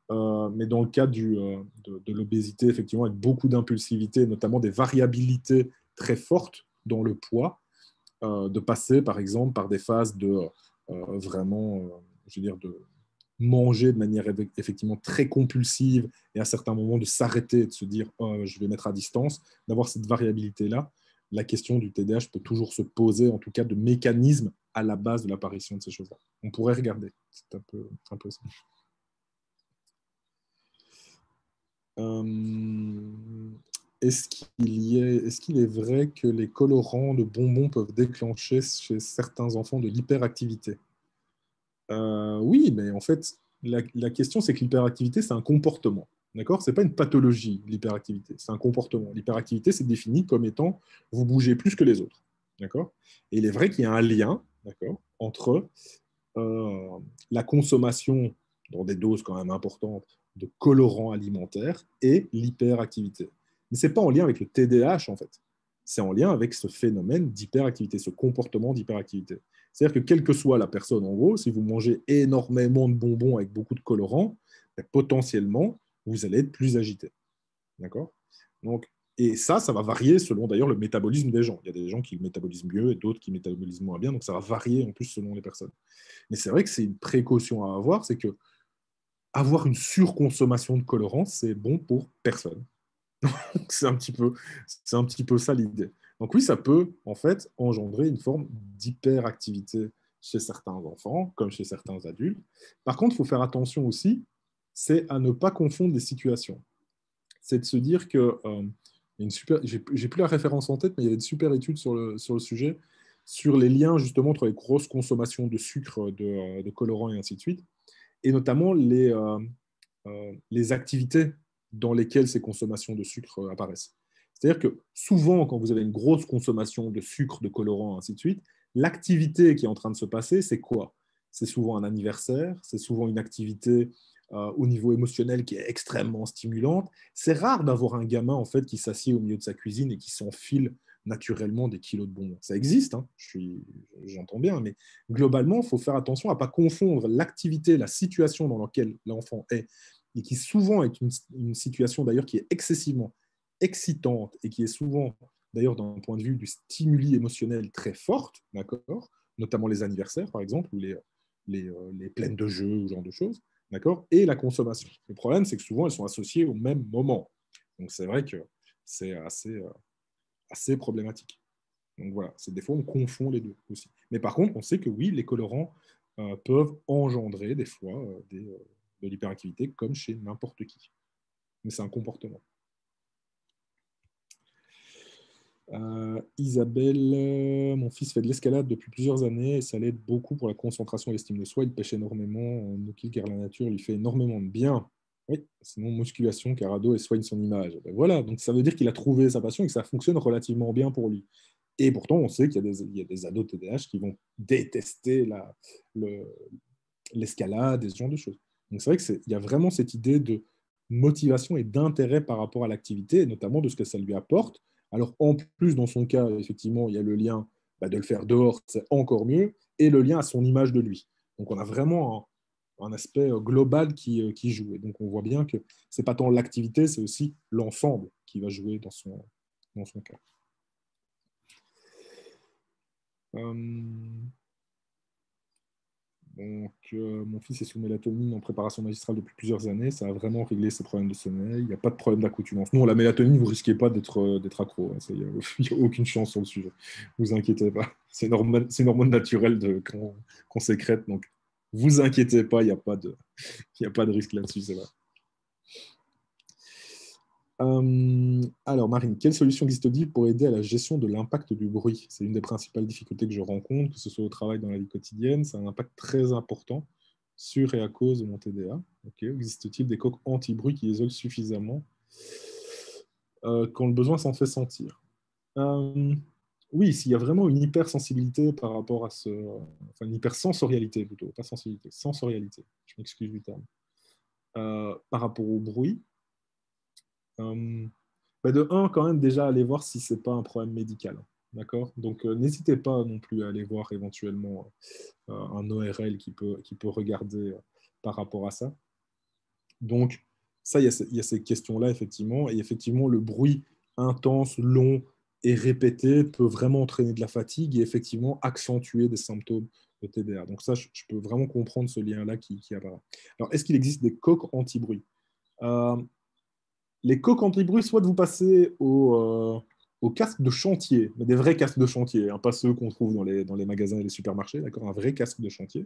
Mais dans le cas de l'obésité, effectivement, avec beaucoup d'impulsivité, notamment des variabilités très fortes dans le poids, de passer, par exemple, par des phases de vraiment, je veux dire, de manger de manière effectivement très compulsive et à certains moments de s'arrêter, de se dire oh, je vais mettre à distance, d'avoir cette variabilité-là, la question du TDAH peut toujours se poser, en tout cas de mécanismes à la base de l'apparition de ces choses-là. On pourrait regarder. C'est un peu ça. Est-ce qu'il est vrai que les colorants de bonbons peuvent déclencher chez certains enfants de l'hyperactivité? Oui, mais en fait, la question, c'est que l'hyperactivité, c'est un comportement. D'accord? Ce n'est pas une pathologie, l'hyperactivité. C'est un comportement. L'hyperactivité, c'est défini comme étant vous bougez plus que les autres. D'accord? Et il est vrai qu'il y a un lien, d'accord, entre euh, la consommation, dans des doses quand même importantes, de colorants alimentaires et l'hyperactivité. Mais ce n'est pas en lien avec le TDAH, en fait. C'est en lien avec ce phénomène d'hyperactivité, ce comportement d'hyperactivité. C'est-à-dire que quelle que soit la personne, en gros, si vous mangez énormément de bonbons avec beaucoup de colorants, ben, potentiellement, vous allez être plus agité. D'accord? Donc, et ça va varier selon d'ailleurs le métabolisme des gens. Il y a des gens qui métabolisent mieux et d'autres qui métabolisent moins bien, donc ça va varier en plus selon les personnes. Mais c'est vrai que c'est une précaution à avoir, c'est que avoir une surconsommation de colorants, c'est bon pour personne. C'est un petit peu ça l'idée. Donc oui, ça peut en fait engendrer une forme d'hyperactivité chez certains enfants, comme chez certains adultes. Par contre, il faut faire attention aussi, c'est à ne pas confondre les situations. C'est de se dire que une super, j'ai plus la référence en tête, mais il y avait une super étude sur le sujet, sur les liens justement entre les grosses consommations de sucre, de colorants et ainsi de suite, et notamment les activités dans lesquelles ces consommations de sucre apparaissent. C'est-à-dire que souvent, quand vous avez une grosse consommation de sucre, de colorants, ainsi de suite, l'activité qui est en train de se passer, c'est quoi? C'est souvent un anniversaire, c'est souvent une activité au niveau émotionnel qui est extrêmement stimulante. C'est rare d'avoir un gamin en fait qui s'assied au milieu de sa cuisine et qui s'enfile naturellement des kilos de bonbons. Ça existe, hein, j'entends bien, mais globalement, il faut faire attention à ne pas confondre l'activité, la situation dans laquelle l'enfant est, et qui souvent est une situation d'ailleurs qui est excessivement excitante et qui est souvent d'ailleurs d'un point de vue du stimuli émotionnel très forte, d'accord, notamment les anniversaires par exemple, ou les plaines de jeux, ou ce genre de choses, d'accord, et la consommation. Le problème, c'est que souvent, elles sont associées au même moment. Donc c'est vrai que c'est assez problématique. Donc voilà, c'est des fois on confond les deux aussi. Mais par contre, on sait que oui, les colorants peuvent engendrer des fois de l'hyperactivité comme chez n'importe qui. mais c'est un comportement. Isabelle, mon fils fait de l'escalade depuis plusieurs années et ça l'aide beaucoup pour la concentration et l'estime de soi. Il pêche énormément en no-kill car la nature lui fait énormément de bien. Oui, sinon musculation, carado et soigne son image. Ben voilà, donc ça veut dire qu'il a trouvé sa passion et que ça fonctionne relativement bien pour lui. Et pourtant, on sait qu'il y a des ados TDAH qui vont détester l'escalade et ce genre de choses. Donc c'est vrai qu'il y a vraiment cette idée de motivation et d'intérêt par rapport à l'activité, et notamment de ce que ça lui apporte. Alors en plus, dans son cas, effectivement, il y a le lien de le faire dehors, c'est encore mieux, et le lien à son image de lui. Donc on a vraiment un aspect global qui joue. Et donc on voit bien que ce n'est pas tant l'activité, c'est aussi l'ensemble qui va jouer dans son cas. Donc, mon fils est sous mélatonine en préparation magistrale depuis plusieurs années. Ça a vraiment réglé ses problèmes de sommeil. Il n'y a pas de problème d'accoutumance. Non, la mélatonine, vous ne risquez pas d'être accro. Hein. Il n'y a aucune chance sur le sujet. Ne vous inquiétez pas. C'est une hormone naturelle qu'on sécrète. Donc, vous inquiétez pas, il n'y a pas de risque là-dessus. C'est vrai. Alors, Marine, quelle solution existe-t-il pour aider à la gestion de l'impact du bruit? C'est une des principales difficultés que je rencontre, que ce soit au travail, dans la vie quotidienne. C'est un impact très important sur et à cause de mon TDA. Okay. Existe-t-il des coques anti-bruit qui isolent suffisamment quand le besoin s'en fait sentir? Oui, s'il y a vraiment une hypersensibilité par rapport à enfin, une hypersensorialité plutôt, pas sensibilité, sensorialité, je m'excuse du terme, par rapport au bruit. De un, quand même, déjà, aller voir si ce n'est pas un problème médical. D'accord. Donc, n'hésitez pas non plus à aller voir éventuellement un ORL qui peut regarder par rapport à ça. Donc, ça, il y a ces questions-là, effectivement. Et effectivement, le bruit intense, long et répété peut vraiment entraîner de la fatigue et effectivement accentuer des symptômes de TDA. Donc, ça, je peux vraiment comprendre ce lien-là qui apparaît. Alors, est-ce qu'il existe des coques anti-bruit? Les coques anti-bruit, soit vous passez au casque de chantier, mais des vrais casques de chantier, hein, pas ceux qu'on trouve dans les magasins et les supermarchés, d'accord, un vrai casque de chantier.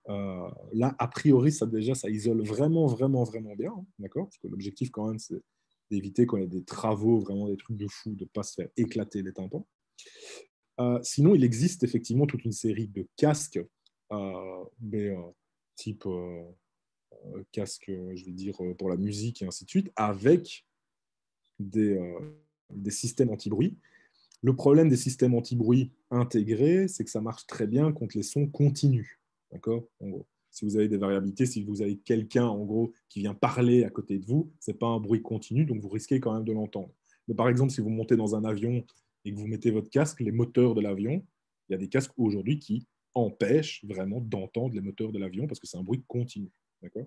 Là, a priori, ça isole vraiment, vraiment, vraiment bien, hein, d'accord, parce que l'objectif quand même, c'est d'éviter quand il y a des travaux, vraiment des trucs de fou, de ne pas se faire éclater les tympans. Sinon, il existe effectivement toute une série de casques, type casque, je vais dire, pour la musique et ainsi de suite, avec des systèmes anti-bruit. Le problème des systèmes anti-bruit intégrés, c'est que ça marche très bien contre les sons continus. D'accord? En gros, si vous avez des variabilités, si vous avez quelqu'un, en gros, qui vient parler à côté de vous, ce n'est pas un bruit continu, donc vous risquez quand même de l'entendre. Mais par exemple, si vous montez dans un avion et que vous mettez votre casque, les moteurs de l'avion, il y a des casques aujourd'hui qui empêchent vraiment d'entendre les moteurs de l'avion parce que c'est un bruit continu. D'accord?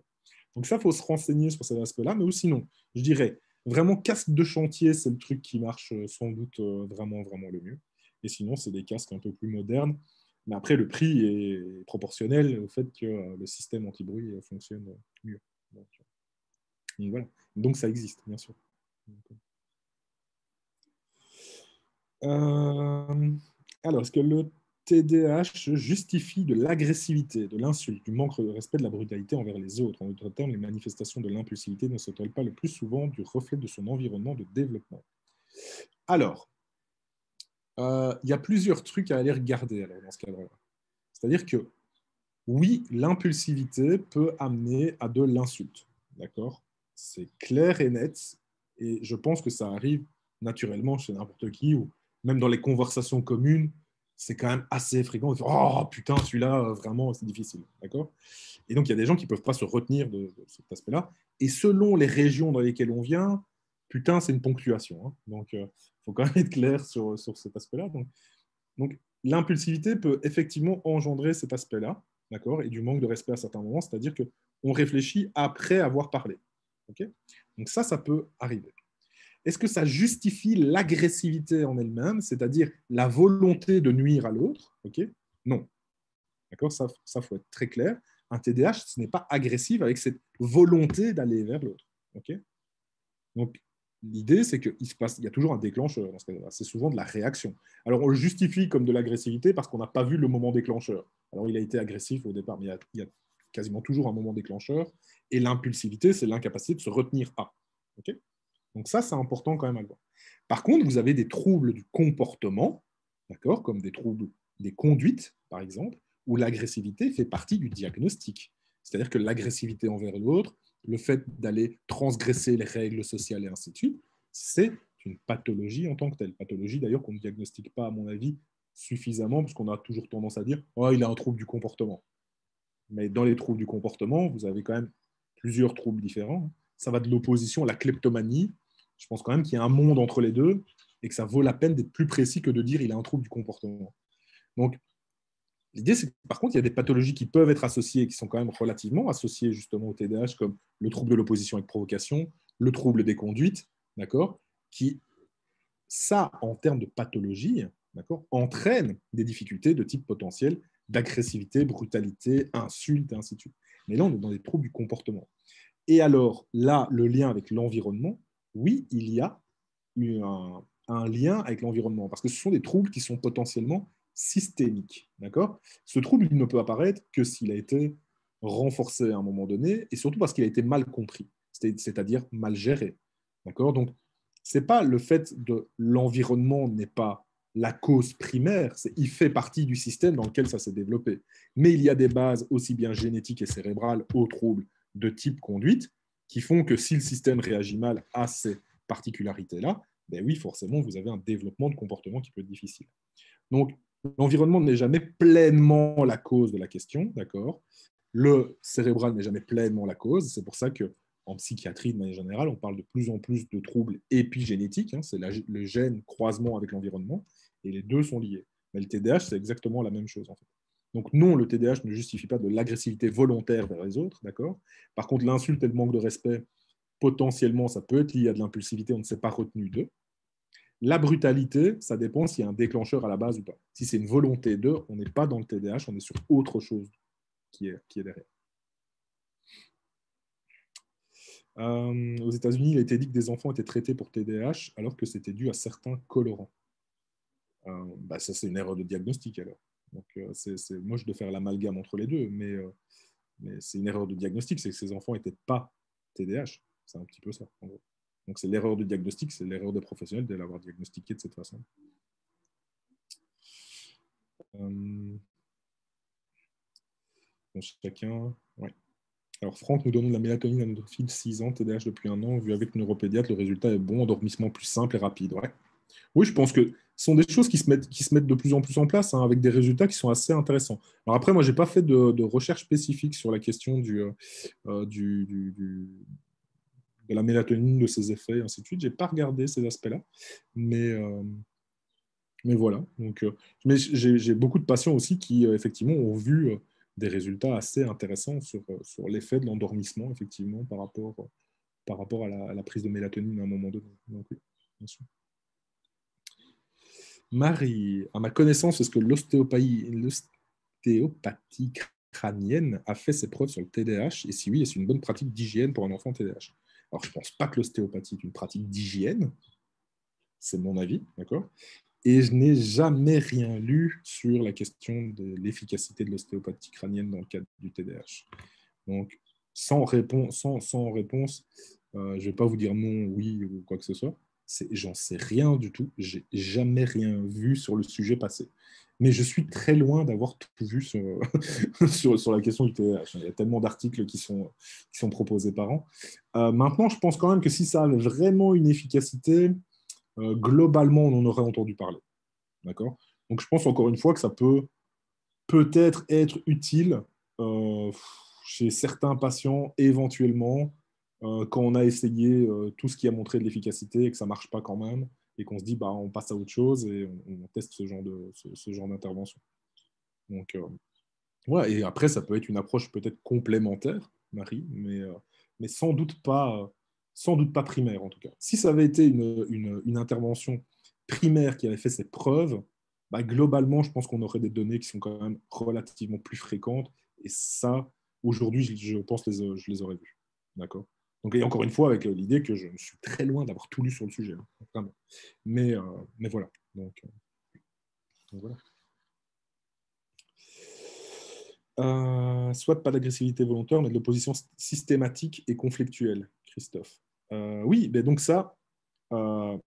Donc ça, il faut se renseigner sur cet aspect-là, mais sinon, je dirais, vraiment, casque de chantier, c'est le truc qui marche sans doute vraiment, vraiment le mieux. Et sinon, c'est des casques un peu plus modernes. Mais après, le prix est proportionnel au fait que le système anti-bruit fonctionne mieux. Donc, voilà. Donc ça existe, bien sûr. Alors, est-ce que le TDAH justifie de l'agressivité, de l'insulte, du manque de respect, de la brutalité envers les autres? En d'autres termes, les manifestations de l'impulsivité ne sont-elles pas le plus souvent du reflet de son environnement de développement? Alors, il y a plusieurs trucs à aller regarder alors, dans ce cadre-là. C'est-à-dire que, oui, l'impulsivité peut amener à de l'insulte. D'accord? C'est clair et net. Et je pense que ça arrive naturellement chez n'importe qui, ou même dans les conversations communes, c'est quand même assez fréquent. Oh putain, celui-là, vraiment, c'est difficile. D'accord? Et donc, il y a des gens qui ne peuvent pas se retenir de cet aspect-là. Et selon les régions dans lesquelles on vient, putain, c'est une ponctuation. Hein. Donc, il faut quand même être clair sur cet aspect-là. Donc l'impulsivité peut effectivement engendrer cet aspect-là, d'accord, et du manque de respect à certains moments, c'est-à-dire qu'on réfléchit après avoir parlé. Okay. Donc ça peut arriver. Est-ce que ça justifie l'agressivité en elle-même, c'est-à-dire la volonté de nuire à l'autre? Okay. Non. D'accord, ça faut être très clair. Un TDAH, ce n'est pas agressif avec cette volonté d'aller vers l'autre. Okay. Donc, l'idée, c'est qu'il y a toujours un déclencheur dans ce cas-là. C'est souvent de la réaction. Alors, on le justifie comme de l'agressivité parce qu'on n'a pas vu le moment déclencheur. Alors, il a été agressif au départ, mais il y a quasiment toujours un moment déclencheur. Et l'impulsivité, c'est l'incapacité de se retenir à. Okay, donc ça, c'est important quand même à le voir. Par contre, vous avez des troubles du comportement, d'accord, comme des troubles des conduites, par exemple, où l'agressivité fait partie du diagnostic. C'est-à-dire que l'agressivité envers l'autre, le fait d'aller transgresser les règles sociales et ainsi de suite, c'est une pathologie en tant que telle. Pathologie d'ailleurs qu'on ne diagnostique pas, à mon avis, suffisamment, parce qu'on a toujours tendance à dire « Oh, il a un trouble du comportement ». Mais dans les troubles du comportement, vous avez quand même plusieurs troubles différents. Ça va de l'opposition à la kleptomanie. Je pense quand même qu'il y a un monde entre les deux et que ça vaut la peine d'être plus précis que de dire il a un trouble du comportement. Donc, l'idée, c'est que par contre, il y a des pathologies qui peuvent être associées, qui sont quand même relativement associées justement au TDAH, comme le trouble de l'opposition avec provocation, le trouble des conduites, d'accord, qui, ça, en termes de pathologie, d'accord, entraîne des difficultés de type potentiel d'agressivité, brutalité, insulte, et ainsi de suite. Mais là, on est dans des troubles du comportement. Et alors, là, le lien avec l'environnement, oui, il y a un lien avec l'environnement, parce que ce sont des troubles qui sont potentiellement systémiques. D'accord. Ce trouble, il ne peut apparaître que s'il a été renforcé à un moment donné, et surtout parce qu'il a été mal compris, c'est-à-dire mal géré. D'accord. Donc, c'est pas le fait de l'environnement n'est pas la cause primaire, il fait partie du système dans lequel ça s'est développé. Mais il y a des bases aussi bien génétiques et cérébrales aux troubles de type conduite qui font que si le système réagit mal à ces particularités-là, ben oui, forcément, vous avez un développement de comportement qui peut être difficile. Donc, l'environnement n'est jamais pleinement la cause de la question, d'accord. Le cérébral n'est jamais pleinement la cause. C'est pour ça que en psychiatrie, de manière générale, on parle de plus en plus de troubles épigénétiques. Hein, c'est le gène croisement avec l'environnement, et les deux sont liés. Mais le TDAH, c'est exactement la même chose, en fait. Donc non, le TDAH ne justifie pas de l'agressivité volontaire vers les autres, d'accord. Par contre, l'insulte et le manque de respect, potentiellement, ça peut être lié à de l'impulsivité, on ne s'est pas retenu d'eux. La brutalité, ça dépend s'il y a un déclencheur à la base ou pas. Si c'est une volonté d'eux, on n'est pas dans le TDAH, on est sur autre chose qui est derrière. Aux États-Unis, il a été dit que des enfants étaient traités pour TDAH alors que c'était dû à certains colorants. Bah, ça, c'est une erreur de diagnostic alors. Donc, moi, je dois faire l'amalgame entre les deux, mais c'est une erreur de diagnostic, c'est que ces enfants n'étaient pas TDAH. C'est un petit peu ça, en gros. Donc, c'est l'erreur de diagnostic, c'est l'erreur des professionnels de l'avoir diagnostiqué de cette façon. Chacun, ouais. Alors, Franck, nous donnons de la mélatonine à notre fille de 6 ans, TDAH depuis 1 an. Vu avec le neuropédiatre, le résultat est bon, endormissement plus simple et rapide. Ouais. Oui, je pense que ce sont des choses qui se mettent de plus en plus en place, hein, avec des résultats qui sont assez intéressants. Alors après, moi, je n'ai pas fait de recherche spécifique sur la question de la mélatonine, de ses effets, et ainsi de suite. Je n'ai pas regardé ces aspects-là. Mais voilà. Donc, mais j'ai beaucoup de patients aussi qui, effectivement, ont vu des résultats assez intéressants sur l'effet de l'endormissement, effectivement, par rapport à la prise de mélatonine à un moment donné. Donc, oui, bien sûr. Marie, à ma connaissance, est-ce que l'ostéopathie crânienne a fait ses preuves sur le TDAH? Et si oui, est-ce une bonne pratique d'hygiène pour un enfant TDAH? Alors, je ne pense pas que l'ostéopathie est une pratique d'hygiène, c'est mon avis, d'accord? Et je n'ai jamais rien lu sur la question de l'efficacité de l'ostéopathie crânienne dans le cadre du TDAH. Donc, sans réponse, je ne vais pas vous dire non, oui ou quoi que ce soit. J'en sais rien du tout. J'ai jamais rien vu sur le sujet passé. Mais je suis très loin d'avoir tout vu sur la question du TDAH. Il y a tellement d'articles qui sont proposés par an. Maintenant, je pense quand même que si ça a vraiment une efficacité, globalement, on en aurait entendu parler. D'accord. Donc, je pense encore une fois que ça peut peut-être être utile chez certains patients, éventuellement, quand on a essayé tout ce qui a montré de l'efficacité et que ça ne marche pas quand même, et qu'on se dit, bah, on passe à autre chose et on teste ce genre d'intervention. Donc, voilà. Et après, ça peut être une approche peut-être complémentaire, Marie, mais sans doute pas primaire, en tout cas. Si ça avait été une intervention primaire qui avait fait ses preuves, bah, globalement, je pense qu'on aurait des données qui sont quand même relativement plus fréquentes. Et ça, aujourd'hui, je pense que je les aurais vues. D'accord. Donc, et encore une fois, avec l'idée que je suis très loin d'avoir tout lu sur le sujet. Hein, vraiment. Mais voilà. Donc voilà. Soit pas d'agressivité volontaire, mais de l'opposition systématique et conflictuelle, Christophe. Oui, mais donc ça, euh,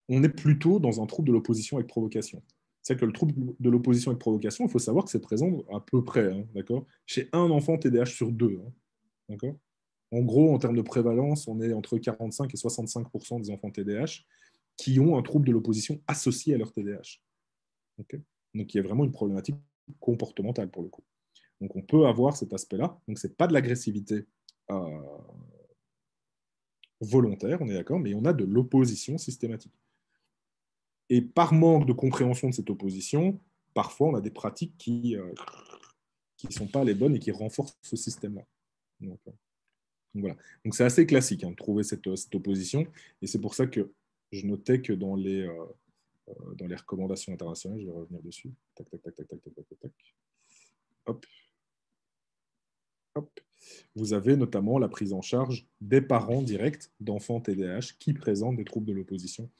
on est plutôt dans un trouble de l'opposition avec provocation. C'est que le trouble de l'opposition avec provocation, il faut savoir que c'est présent à peu près, hein, d'accord, chez un enfant TDAH sur deux. Hein, d'accord. En gros, en termes de prévalence, on est entre 45 et 65% des enfants TDAH qui ont un trouble de l'opposition associé à leur TDAH. Okay. Donc, il y a vraiment une problématique comportementale pour le coup. Donc, on peut avoir cet aspect-là. Donc, ce n'est pas de l'agressivité volontaire, on est d'accord, mais on a de l'opposition systématique. Et par manque de compréhension de cette opposition, parfois, on a des pratiques qui ne sont pas les bonnes et qui renforcent ce système-là. Donc, voilà. Donc, c'est assez classique hein, de trouver cette opposition. Et c'est pour ça que je notais que dans les recommandations internationales, je vais revenir dessus. Tac, tac, tac, tac, tac, tac, tac, tac. Hop. Hop. Vous avez notamment la prise en charge des parents directs d'enfants TDAH qui présentent des troubles de l'opposition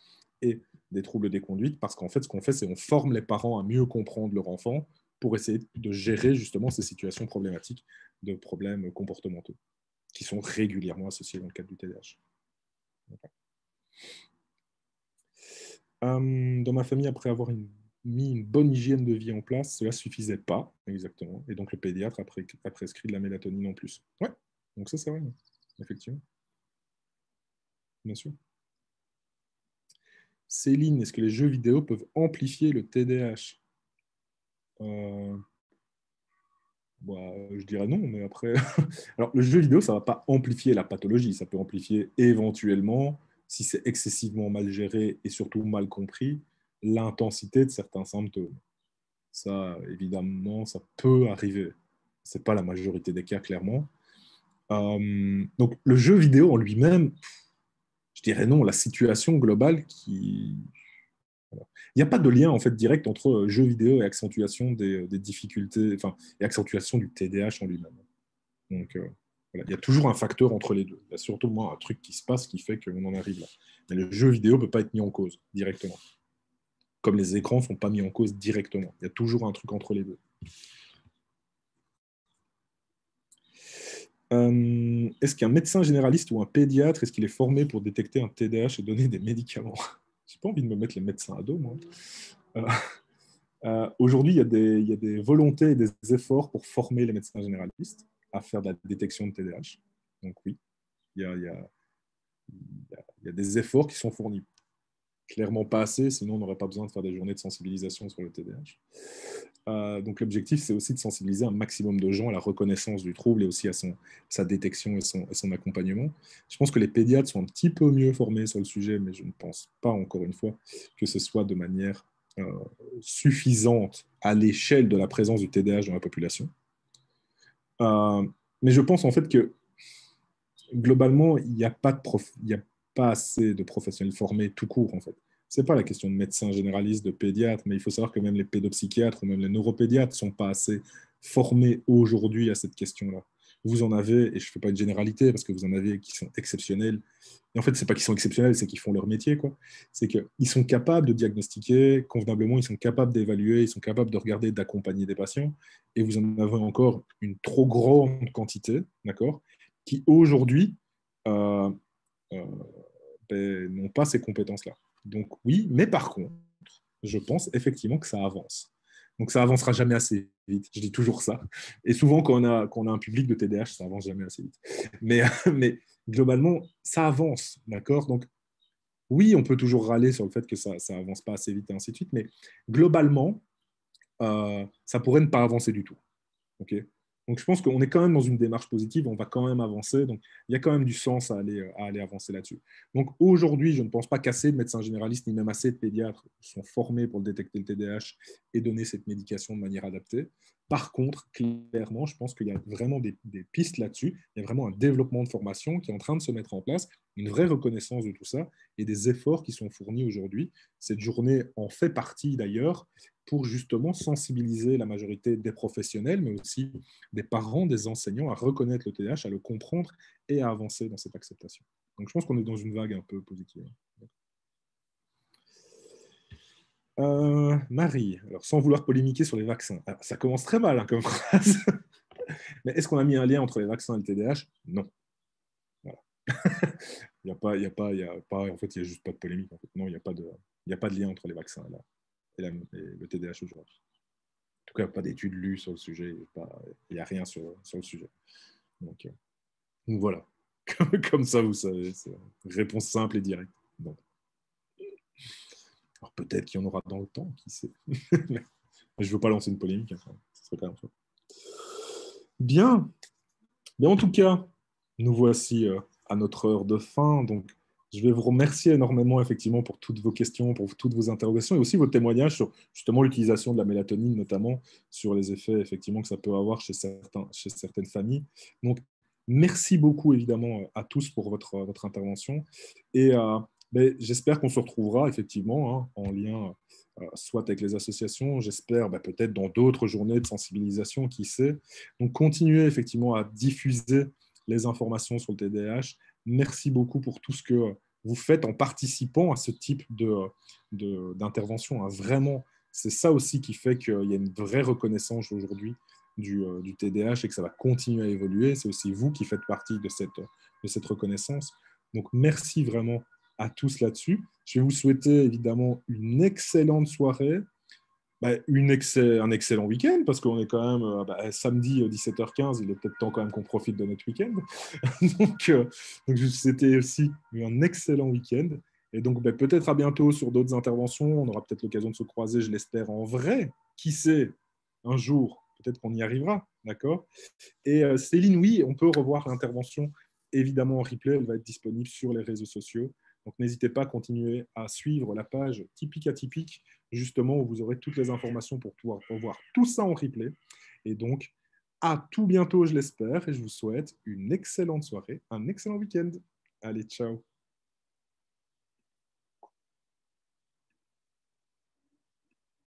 et des troubles des conduites, parce qu'en fait, ce qu'on fait, c'est qu'on forme les parents à mieux comprendre leur enfant pour essayer de gérer justement ces situations problématiques de problèmes comportementaux qui sont régulièrement associés dans le cadre du TDAH. Dans ma famille, après avoir mis une bonne hygiène de vie en place, cela ne suffisait pas, exactement. Et donc, le pédiatre a prescrit de la mélatonine en plus. Ouais, donc ça, c'est vrai, effectivement. Bien sûr. Céline, est-ce que les jeux vidéo peuvent amplifier le TDAH? Bah, je dirais non, mais après... Alors, le jeu vidéo, ça ne va pas amplifier la pathologie. Ça peut amplifier éventuellement, si c'est excessivement mal géré et surtout mal compris, l'intensité de certains symptômes. Ça, évidemment, ça peut arriver. Ce n'est pas la majorité des cas, clairement. Donc, le jeu vidéo en lui-même, je dirais non. La situation globale qui... Voilà. Il n'y a pas de lien en fait direct entre jeu vidéo et accentuation des difficultés, enfin, et accentuation du TDAH en lui-même. Donc, voilà. Il y a toujours un facteur entre les deux. Il y a surtout moi, un truc qui se passe qui fait qu'on en arrive là. Mais le jeu vidéo ne peut pas être mis en cause directement. Comme les écrans ne sont pas mis en cause directement. Il y a toujours un truc entre les deux. Est-ce qu'un médecin généraliste ou un pédiatre, est-ce qu'il est formé pour détecter un TDAH et donner des médicaments? J'ai pas envie de me mettre les médecins à dos, moi. Euh, Aujourd'hui, il y a des volontés et des efforts pour former les médecins généralistes à faire de la détection de TDAH. Donc oui, il y a des efforts qui sont fournis. Clairement pas assez, sinon on n'aurait pas besoin de faire des journées de sensibilisation sur le TDAH. Donc l'objectif, c'est aussi de sensibiliser un maximum de gens à la reconnaissance du trouble et aussi à sa détection et son accompagnement. Je pense que les pédiatres sont un petit peu mieux formés sur le sujet, mais je ne pense pas, encore une fois, que ce soit de manière suffisante à l'échelle de la présence du TDAH dans la population. Mais je pense en fait que globalement, il n'y a pas il y a pas assez de professionnels formés tout court en fait. C'est pas la question de médecins généralistes, de pédiatres, mais il faut savoir que même les pédopsychiatres ou même les neuropédiatres sont pas assez formés aujourd'hui à cette question-là. Vous en avez, et je ne fais pas une généralité parce que vous en avez qui sont exceptionnels. Et en fait, c'est pas qu'ils sont exceptionnels, c'est qu'ils font leur métier, quoi. C'est qu'ils sont capables de diagnostiquer convenablement, ils sont capables d'évaluer, ils sont capables de regarder, d'accompagner des patients. Et vous en avez encore une trop grande quantité, d'accord, qui aujourd'hui euh, euh, n'ont pas ces compétences-là. Donc oui, mais par contre, je pense effectivement que ça avance. Donc ça avancera jamais assez vite. Je dis toujours ça. Et souvent, quand on a un public de TDAH, ça avance jamais assez vite. Mais, mais globalement, ça avance, d'accord. Donc oui, on peut toujours râler sur le fait que ça avance pas assez vite et ainsi de suite, mais globalement, ça pourrait ne pas avancer du tout. Okay. Donc je pense qu'on est quand même dans une démarche positive, on va quand même avancer, donc il y a quand même du sens à aller avancer là-dessus. Donc aujourd'hui, je ne pense pas qu'assez de médecins généralistes, ni même assez de pédiatres sont formés pour détecter le TDAH et donner cette médication de manière adaptée. Par contre, clairement, je pense qu'il y a vraiment des pistes là-dessus, il y a vraiment un développement de formation qui est en train de se mettre en place, une vraie reconnaissance de tout ça et des efforts qui sont fournis aujourd'hui. Cette journée en fait partie d'ailleurs, pour justement sensibiliser la majorité des professionnels, mais aussi des parents, des enseignants à reconnaître le TDAH, à le comprendre et à avancer dans cette acceptation. Donc je pense qu'on est dans une vague un peu positive. Marie, alors sans vouloir polémiquer sur les vaccins, alors, ça commence très mal hein, comme phrase, mais est-ce qu'on a mis un lien entre les vaccins et le TDAH? Non. Voilà. En fait, il n'y a juste pas de polémique. En fait. Non, il y a pas de lien entre les vaccins là, et le TDAH aujourd'hui. En tout cas, pas d'études lues sur le sujet. Il n'y a rien sur le sujet. Donc voilà. Comme ça, vous savez. C'est une réponse simple et directe. Bon. Alors peut-être qu'il y en aura dans le temps, qui sait. Mais je ne veux pas lancer une polémique. Enfin, ça serait quand même ça. Bien. Mais en tout cas, nous voici à notre heure de fin. Donc, je vais vous remercier énormément, effectivement, pour toutes vos questions, pour toutes vos interrogations et aussi vos témoignages sur justement l'utilisation de la mélatonine, notamment sur les effets, effectivement, que ça peut avoir chez certaines familles. Donc, merci beaucoup, évidemment, à tous pour votre intervention. Et ben, j'espère qu'on se retrouvera, effectivement, hein, en lien soit avec les associations, j'espère ben, peut-être dans d'autres journées de sensibilisation, qui sait. Donc, continuez, effectivement, à diffuser les informations sur le TDAH. Merci beaucoup pour tout ce que vous faites en participant à ce type d'intervention. Hein. Vraiment, c'est ça aussi qui fait qu'il y a une vraie reconnaissance aujourd'hui du TDAH et que ça va continuer à évoluer. C'est aussi vous qui faites partie de cette reconnaissance. Donc, merci vraiment à tous là-dessus. Je vais vous souhaiter évidemment une excellente soirée. Bah, un excellent week-end, parce qu'on est quand même samedi 17h15, il est peut-être temps quand même qu'on profite de notre week-end. donc c'était aussi un excellent week-end. Et donc peut-être à bientôt sur d'autres interventions. On aura peut-être l'occasion de se croiser, je l'espère, en vrai. Qui sait, un jour, peut-être qu'on y arrivera. D'accord. Et Céline, oui, on peut revoir l'intervention évidemment en replay. Elle va être disponible sur les réseaux sociaux. Donc n'hésitez pas à continuer à suivre la page Typique Atypique, justement, où vous aurez toutes les informations pour pouvoir revoir tout ça en replay. Et donc, à tout bientôt, je l'espère, et je vous souhaite une excellente soirée, un excellent week-end. Allez, ciao.